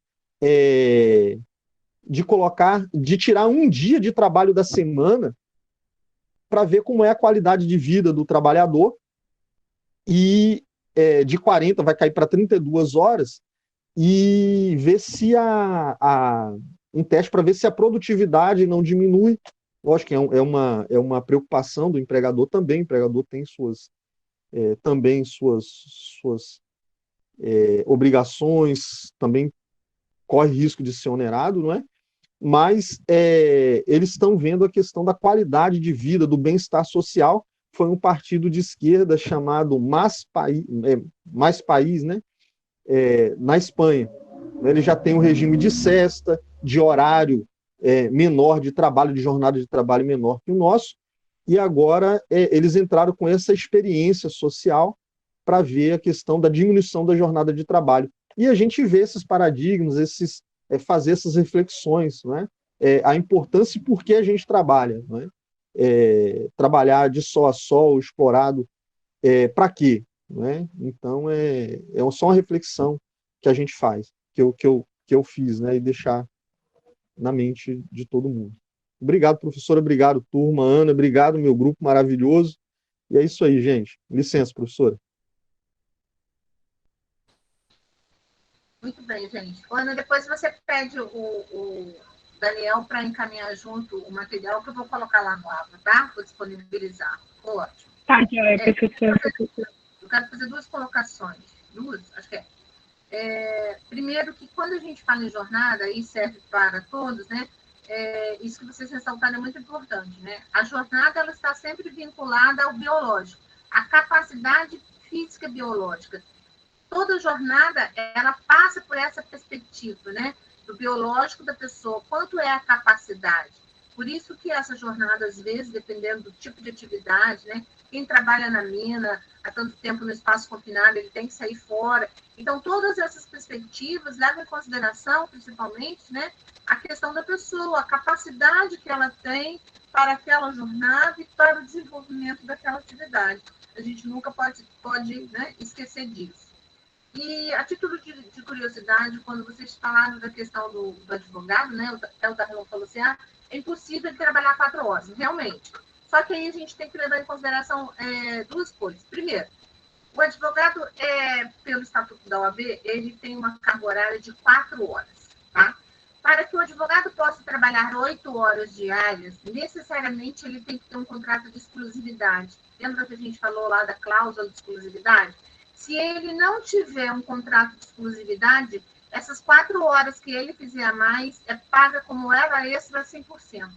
de tirar um dia de trabalho da semana para ver como é a qualidade de vida do trabalhador, e de 40 vai cair para 32 horas, e ver se um teste para ver se a produtividade não diminui. Lógico que é uma preocupação do empregador também. O empregador tem também suas obrigações, também corre risco de ser onerado, não é? Mas eles estão vendo a questão da qualidade de vida, do bem-estar social. Foi um partido de esquerda chamado Mais País, né? Na Espanha. Ele já tem um regime de sesta, de horário menor de trabalho, de jornada de trabalho menor que o nosso, e agora eles entraram com essa experiência social para ver a questão da diminuição da jornada de trabalho. E a gente vê esses paradigmas, fazer essas reflexões, né? A importância e por que a gente trabalha, né? Trabalhar de sol a sol, explorado, para quê? Né? Então, é só uma reflexão que a gente faz, que eu fiz, né? E deixar na mente de todo mundo. Obrigado, professora, obrigado, turma, Ana, obrigado, meu grupo maravilhoso. E é isso aí, gente. Licença, professora. Muito bem, gente. Ana, depois você pede o Daniel para encaminhar junto o material que eu vou colocar lá no APA, tá? Vou disponibilizar. Ótimo. Tá, professora. Eu quero fazer 2 colocações. 2, acho que primeiro, que quando a gente fala em jornada, aí serve para todos, né? Isso que vocês ressaltaram é muito importante, né? A jornada, ela está sempre vinculada ao biológico, à capacidade física biológica. Toda jornada, ela passa por essa perspectiva, né? Do biológico da pessoa, quanto é a capacidade. Por isso que essa jornada, às vezes, dependendo do tipo de atividade, né? Quem trabalha na mina há tanto tempo no espaço confinado, ele tem que sair fora. Então, todas essas perspectivas levam em consideração, principalmente, né? A questão da pessoa, a capacidade que ela tem para aquela jornada e para o desenvolvimento daquela atividade. A gente nunca pode né, esquecer disso. E a título de curiosidade, quando vocês falaram da questão do advogado, né, o Tarrão falou assim, é impossível ele trabalhar 4 horas, realmente. Só que aí a gente tem que levar em consideração 2 coisas. Primeiro, O advogado, pelo Estatuto da OAB, ele tem uma carga horária de 4 horas, tá? Para que o advogado possa trabalhar 8 horas diárias, necessariamente ele tem que ter um contrato de exclusividade. Lembra que a gente falou lá da cláusula de exclusividade? Se ele não tiver um contrato de exclusividade, essas 4 horas que ele fizer a mais é paga como hora extra 100%.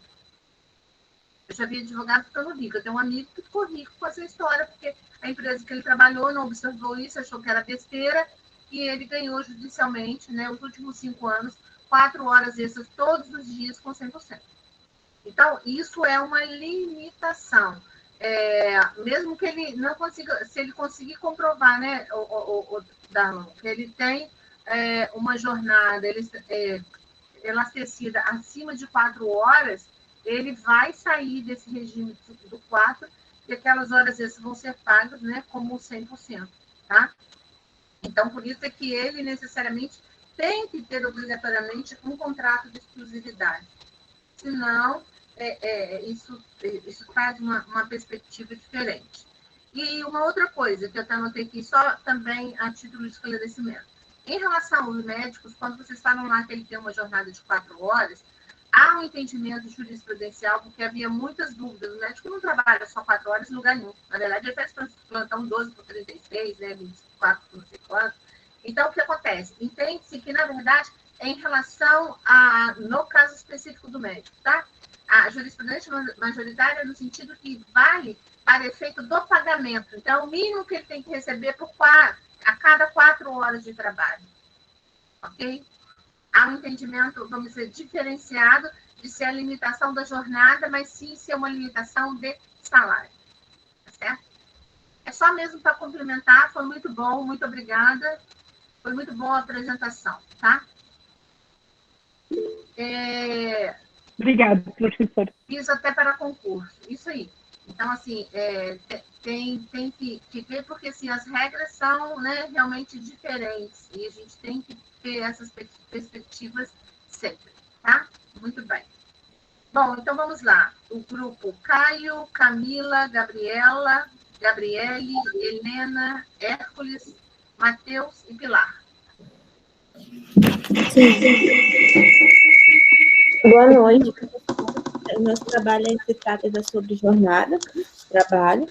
Eu já vi advogado ficando rico. Eu tenho um amigo que ficou rico com essa história, porque a empresa que ele trabalhou não observou isso, achou que era besteira, e ele ganhou judicialmente, né, os últimos 5 anos, 4 horas extras todos os dias com 100%. Então, isso é uma limitação. Mesmo que ele não consiga, se ele conseguir comprovar, né, que ele tem uma jornada elastecida acima de 4 horas, ele vai sair desse regime do 4, e aquelas horas extras vão ser pagas, né, como 100%, tá? Então, por isso é que ele necessariamente tem que ter obrigatoriamente um contrato de exclusividade. Senão, isso traz uma perspectiva diferente. E uma outra coisa que eu até anotei aqui, só também a título de esclarecimento. Em relação aos médicos, quando vocês falam lá que ele tem uma jornada de 4 horas, há um entendimento jurisprudencial, porque havia muitas dúvidas. O médico não trabalha só 4 horas em lugar nenhum. Na verdade, ele faz plantão 12 por 36, 24 por não sei quanto. Então, o que acontece? Entende-se que, na verdade, é em relação no caso específico do médico, tá? A jurisprudência majoritária no sentido que vale para efeito do pagamento. Então, o mínimo que ele tem que receber a cada 4 horas de trabalho. Ok? Há um entendimento, vamos dizer, diferenciado de ser a limitação da jornada, mas sim ser uma limitação de salário. Tá certo? É só mesmo para complementar, foi muito bom, muito obrigada. Foi muito boa a apresentação, tá? Obrigada, professora. Fiz até para concurso, isso aí. Então, assim, tem que ver, porque assim, as regras são, né, realmente diferentes, e a gente tem que ter essas perspectivas sempre, tá? Muito bem. Bom, então vamos lá. O grupo Caio, Camila, Gabriele, Helena, Hércules, Matheus e Pilar. Sim. Boa noite. O nosso trabalho se trata sobre jornada de trabalho.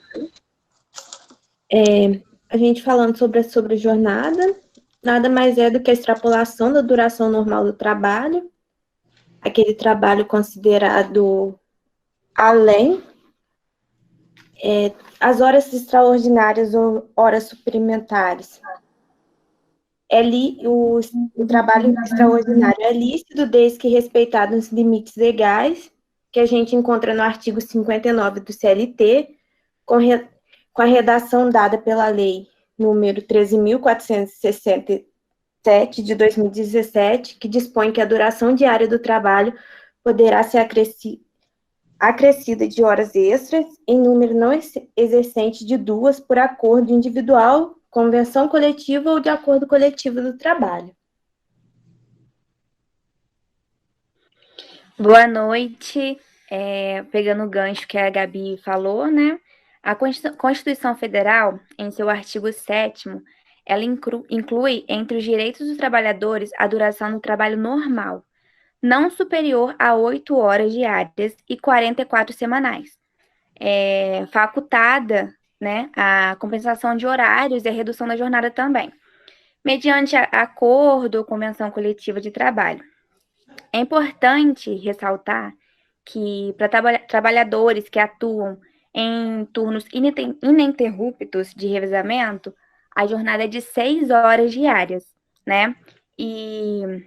A gente falando sobre jornada, nada mais é do que a extrapolação da duração normal do trabalho, aquele trabalho considerado além, as horas extraordinárias ou horas suplementares. O trabalho extraordinário é lícito desde que respeitado os limites legais, que a gente encontra no artigo 59 do CLT, com a redação dada pela lei número 13.467 de 2017, que dispõe que a duração diária do trabalho poderá ser acrescida de horas extras em número não exercente de 2 por acordo individual, convenção coletiva ou de acordo coletivo do trabalho. Boa noite. Pegando o gancho que a Gabi falou, né? A Constituição Federal, em seu artigo 7º, ela inclui entre os direitos dos trabalhadores a duração do trabalho normal, não superior a 8 horas diárias e 44 semanais. Facultada, né, a compensação de horários e a redução da jornada também, mediante acordo ou convenção coletiva de trabalho. É importante ressaltar que para trabalhadores que atuam em turnos ininterruptos de revezamento, a jornada é de 6 horas diárias, né? E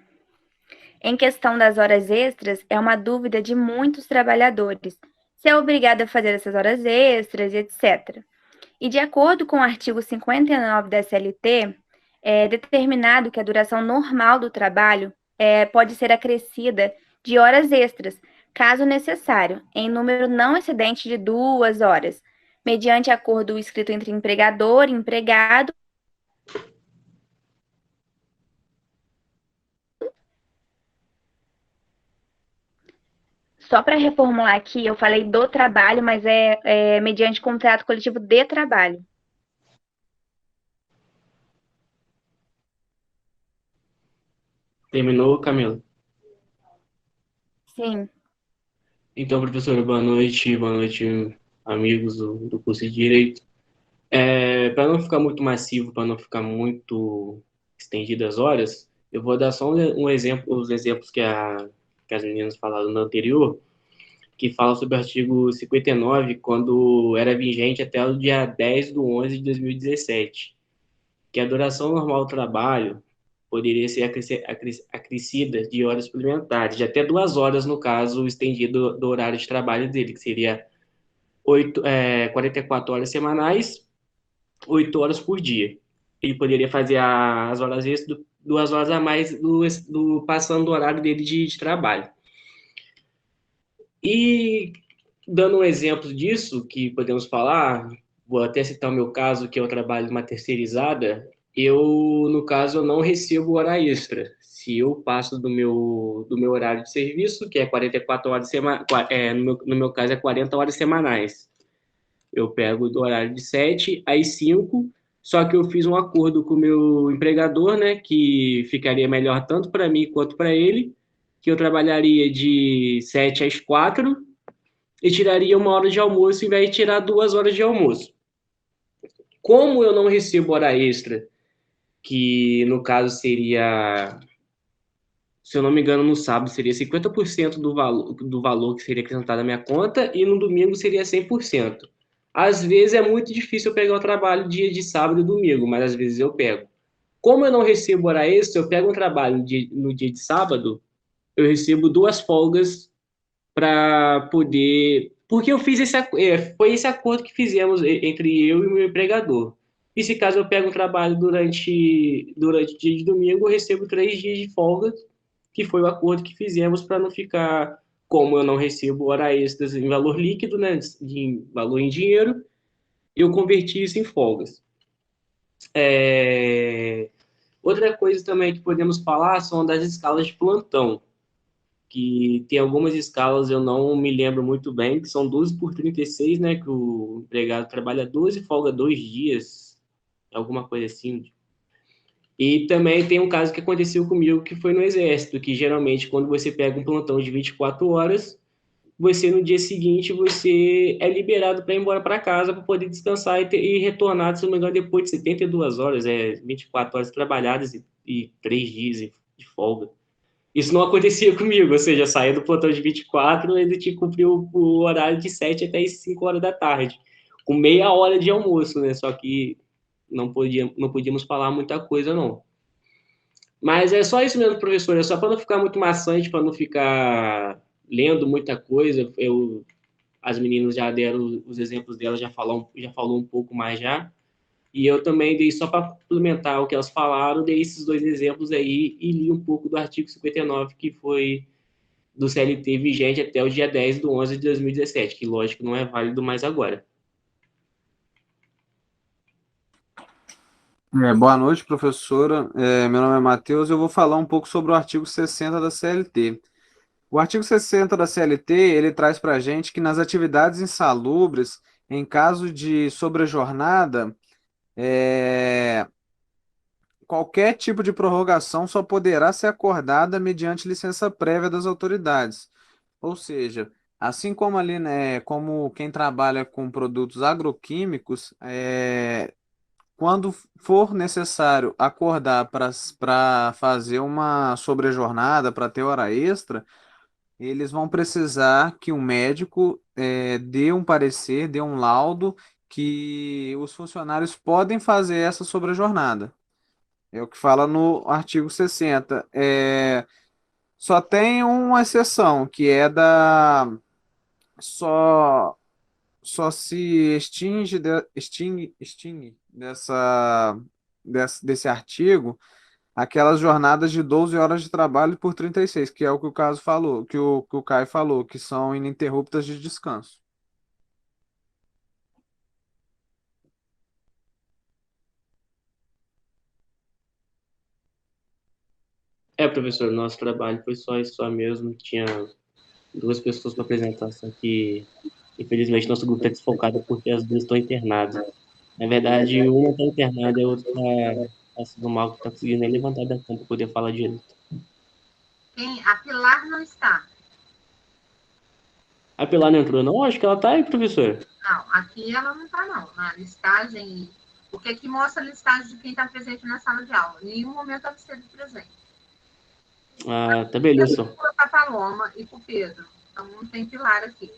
em questão das horas extras, é uma dúvida de muitos trabalhadores, se é obrigado a fazer essas horas extras, etc. E de acordo com o artigo 59 da CLT, é determinado que a duração normal do trabalho pode ser acrescida de horas extras, caso necessário, em número não excedente de 2 horas, mediante acordo escrito entre empregador e empregado. Só para reformular aqui, eu falei do trabalho, mas mediante contrato coletivo de trabalho. Terminou, Camila? Sim. Então, professora, boa noite, amigos do curso de Direito. Para não ficar muito massivo, para não ficar muito estendido as horas, eu vou dar só um exemplo, os exemplos que as meninas falaram no anterior, que fala sobre o artigo 59, quando era vigente até o dia 10/11/2017, que a duração normal do trabalho poderia ser acrescida de horas suplementares, de até 2 horas, no caso, estendido do horário de trabalho dele, que seria 44 horas semanais, 8 horas por dia. Ele poderia fazer as horas extras, 2 horas a mais passando do horário dele de trabalho. E, dando um exemplo disso, que podemos falar, vou até citar o meu caso, que eu trabalho numa terceirizada, no caso, eu não recebo hora extra. Se eu passo do meu horário de serviço, que é 44 horas semanais, no meu caso é 40 horas semanais. Eu pego do horário de 7 às 5, só que eu fiz um acordo com o meu empregador, né, que ficaria melhor tanto para mim quanto para ele, que eu trabalharia de 7 às 4 e tiraria 1 hora de almoço, em vez de tirar 2 horas de almoço. Como eu não recebo hora extra, que no caso seria, se eu não me engano, no sábado seria 50% do valor que seria acrescentado na minha conta, e no domingo seria 100%. Às vezes é muito difícil eu pegar o trabalho dia de sábado e domingo, mas às vezes eu pego. Como eu não recebo hora extra, eu pego um trabalho no dia de sábado, eu recebo 2 folgas para poder. Porque eu fiz foi esse acordo que fizemos entre eu e o meu empregador. E se caso eu pego um trabalho durante o dia de domingo, eu recebo 3 dias de folga, que foi o acordo que fizemos para não ficar, como eu não recebo hora extras em valor líquido, né, de valor em dinheiro, eu converti isso em folgas. Outra coisa também que podemos falar são das escalas de plantão, que tem algumas escalas, eu não me lembro muito bem, que são 12/36, né, que o empregado trabalha 12 e folga 2 dias, alguma coisa assim. E também tem um caso que aconteceu comigo, que foi no Exército, que geralmente quando você pega um plantão de 24 horas, você no dia seguinte você é liberado para ir embora para casa para poder descansar e retornar, se não me engano, depois de 72 horas, 24 horas trabalhadas e 3 dias de folga. Isso não acontecia comigo, ou seja, eu saía do plantão de 24 e ainda tinha que cumprir o horário de 7 até as 5 horas da tarde, com meia hora de almoço, né? Só que não podíamos falar muita coisa, não. Mas é só isso mesmo, professor, é só para não ficar muito maçante, para não ficar lendo muita coisa. As meninas já deram os exemplos delas, já falou um pouco mais já. E eu também dei, só para complementar o que elas falaram, dei esses 2 exemplos aí e li um pouco do artigo 59, que foi do CLT vigente até o dia 10/11/2017, que lógico não é válido mais agora. Boa noite, professora. Meu nome é Matheus. Eu vou falar um pouco sobre o artigo 60 da CLT. O artigo 60 da CLT, ele traz para a gente que nas atividades insalubres, em caso de sobrejornada, qualquer tipo de prorrogação só poderá ser acordada mediante licença prévia das autoridades. Ou seja, assim como ali, né, como quem trabalha com produtos agroquímicos, quando for necessário acordar para fazer uma sobrejornada, para ter hora extra, eles vão precisar que um médico dê um parecer, dê um laudo que os funcionários podem fazer essa sobrejornada. É o que fala no artigo 60. Só tem uma exceção, que é só se extingue desse artigo aquelas jornadas de 12 horas de trabalho por 36, que é o que o caso falou, que o Caio falou, que são ininterruptas de descanso. Professor, nosso trabalho foi só isso só mesmo. Tinha 2 pessoas para apresentar, só que infelizmente nosso grupo está desfocado porque as 2 estão internadas. Na verdade, uma está internada e a outra está passando mal, que está conseguindo nem levantar da cama para poder falar direito. A Pilar não está. A Pilar não entrou, não? Acho que ela tá aí, professor. Não, aqui ela não está, não. Na listagem, porque aqui mostra a listagem de quem está presente na sala de aula. Em nenhum momento ela esteve presente. Ah, tá beleza. Para a Paloma e para o Pedro. Então não tem Pilar aqui.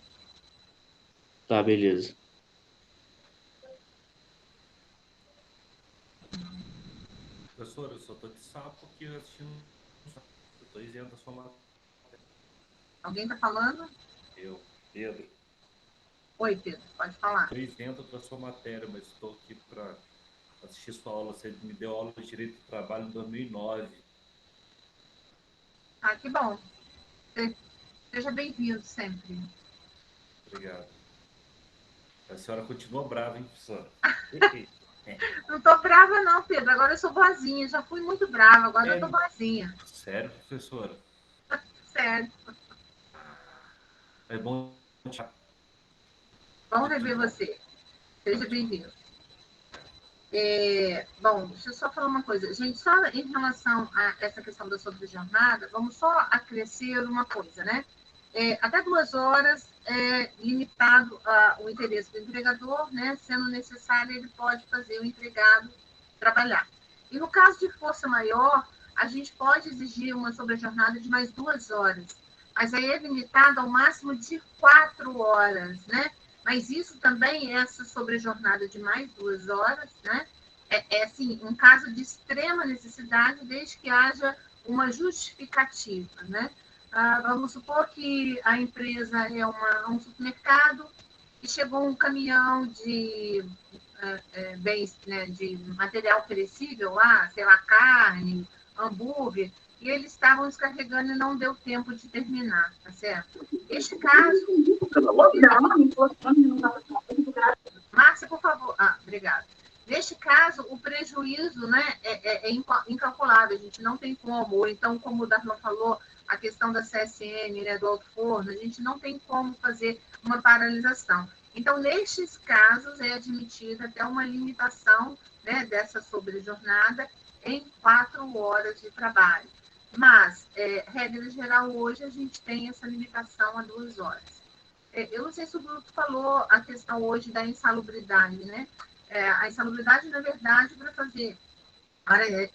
Tá, beleza. Professor, eu só tô de sapo porque eu assisti eu tô isento da sua matéria. Alguém está falando? Eu, Pedro. Oi, Pedro, pode falar. Estou isento da sua matéria, mas estou aqui para assistir sua aula. Você me deu aula de Direito do Trabalho em 2009. Ah, que bom. Seja bem-vindo sempre. Obrigado. A senhora continua brava, hein, professora? Não estou brava, não, Pedro. Agora eu sou boazinha. Já fui muito brava, agora eu estou boazinha. Sério, professora? Sério. É bom. Bom rever você. Seja bem-vindo. Bom, deixa eu só falar uma coisa. Gente, só em relação a essa questão da sobrejornada, vamos só acrescer uma coisa, né? Até 2 horas é limitado o interesse do empregador, né? Sendo necessário, ele pode fazer o empregado trabalhar. E no caso de força maior, a gente pode exigir uma sobrejornada de mais 2 horas, mas aí é limitado ao máximo de 4 horas, né? Mas isso também, essa sobrejornada de mais 2 horas, né? Assim, um caso de extrema necessidade, desde que haja uma justificativa, né? Vamos supor que a empresa é um supermercado e chegou um caminhão de bens, né, de material perecível lá, sei lá, carne, hambúrguer, e eles estavam descarregando e não deu tempo de terminar, tá certo? Este caso... Márcia, por favor. Obrigada. Neste caso, o prejuízo, né, é incalculável, a gente não tem como. Ou então, como o Darlan falou, a questão da CSN, né, do alto forno, a gente não tem como fazer uma paralisação. Então, nestes casos, é admitida até uma limitação, né, dessa sobrejornada em 4 horas de trabalho. Mas, regra geral, hoje a gente tem essa limitação a 2 horas. Eu não sei se o grupo falou a questão hoje da insalubridade, né? A insalubridade, na verdade, para fazer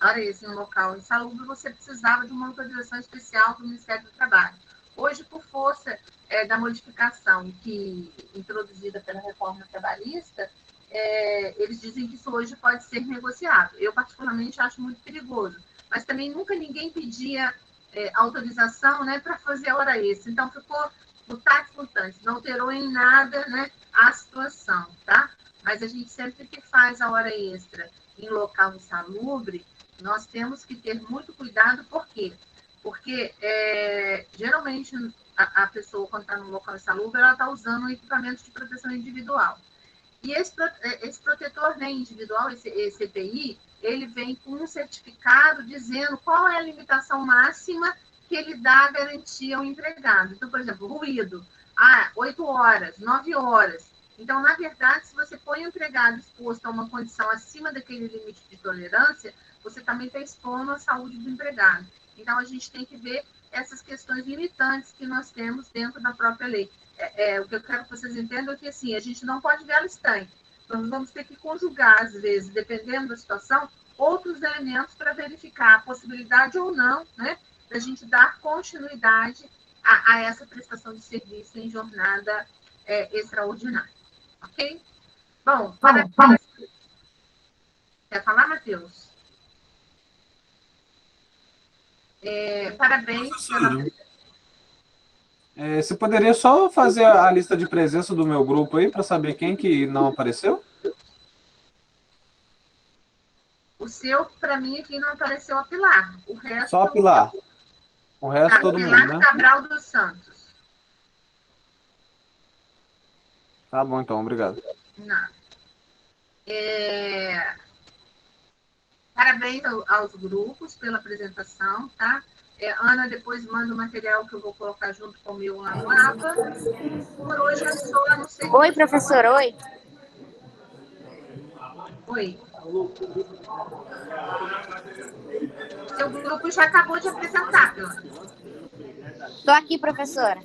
hora esse em um local insalubre, você precisava de uma autorização especial do Ministério do Trabalho. Hoje, por força da modificação introduzida pela reforma trabalhista, eles dizem que isso hoje pode ser negociado. Eu, particularmente, acho muito perigoso. Mas também nunca ninguém pedia autorização, né, para fazer a hora extra. Então, ficou mutatis mutandis, não alterou em nada, né, a situação, tá? Mas a gente sempre que faz a hora extra em local insalubre, nós temos que ter muito cuidado, por quê? Porque, geralmente, a pessoa, quando está no local insalubre, ela está usando um equipamento de proteção individual. E esse protetor, né, individual, esse EPI, ele vem com um certificado dizendo qual é a limitação máxima que ele dá a garantia ao empregado. Então, por exemplo, ruído, 8 horas, 9 horas. Então, na verdade, se você põe o empregado exposto a uma condição acima daquele limite de tolerância, você também está expondo a saúde do empregado. Então, a gente tem que ver essas questões limitantes que nós temos dentro da própria lei. O que eu quero que vocês entendam é que, assim, a gente não pode ver ela estanque. Nós vamos ter que conjugar, às vezes, dependendo da situação, outros elementos para verificar a possibilidade ou não, né, da gente dar continuidade a essa prestação de serviço em jornada extraordinária. Ok? Bom, quer falar, Matheus? Parabéns pela... Você poderia só fazer a lista de presença do meu grupo aí para saber quem que não apareceu? O seu, para mim, aqui não apareceu a Pilar. O resto... Só a Pilar. O resto todo mundo, Pilar né? Cabral dos Santos. Tá bom, então. Obrigado. Não. Parabéns aos grupos pela apresentação, tá? Ana, depois manda o material que eu vou colocar junto com o meu lá no APA. Por hoje é só, não sei... Oi, professor, oi. Oi. Seu grupo já acabou de apresentar, Pilar. Tô aqui, professora.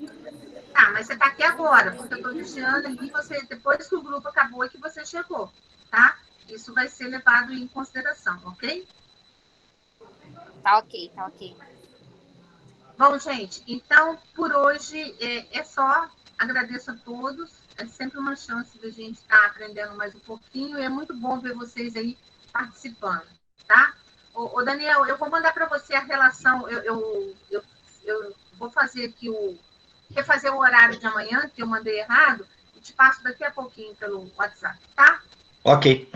Tá, mas você tá aqui agora, porque eu tô vigiando ali, você, depois que o grupo acabou, é que você chegou, tá? Isso vai ser levado em consideração, ok? Tá ok, tá ok. Bom, gente, então, por hoje é só. Agradeço a todos. É sempre uma chance da gente estar aprendendo mais um pouquinho e é muito bom ver vocês aí participando, tá? Ô Daniel, eu vou mandar para você a relação. Eu vou fazer aqui refazer o horário de amanhã, que eu mandei errado, e te passo daqui a pouquinho pelo WhatsApp, tá? Ok.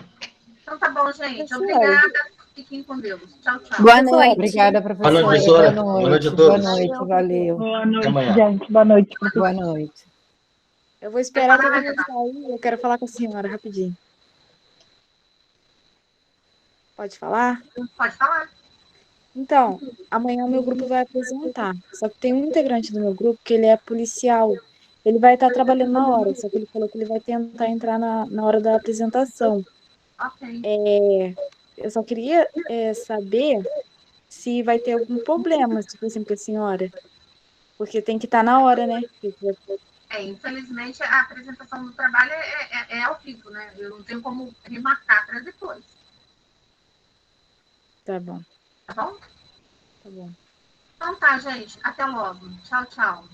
Então tá bom, gente. Obrigada. Fiquem com Deus. Tchau, tchau. Boa noite. Obrigada, Boa professora. noite, professora. Boa Boa noite a noite. todos. Boa noite, valeu. Boa noite, amanhã. gente. Boa noite. Boa noite. Eu vou esperar todo mundo sair, eu quero falar com a senhora rapidinho. Pode falar? Pode falar. Então, amanhã o meu grupo vai apresentar. Só que tem um integrante do meu grupo que ele é policial. Ele vai estar trabalhando na hora, só que ele falou que ele vai tentar entrar na hora da apresentação. Ok. Eu só queria saber se vai ter algum problema, tipo assim, com a senhora. Porque tem que estar na hora, né? Infelizmente, a apresentação do trabalho é ao vivo, né? Eu não tenho como remarcar para depois. Tá bom. Tá bom? Tá bom. Então tá, gente. Até logo. Tchau, tchau.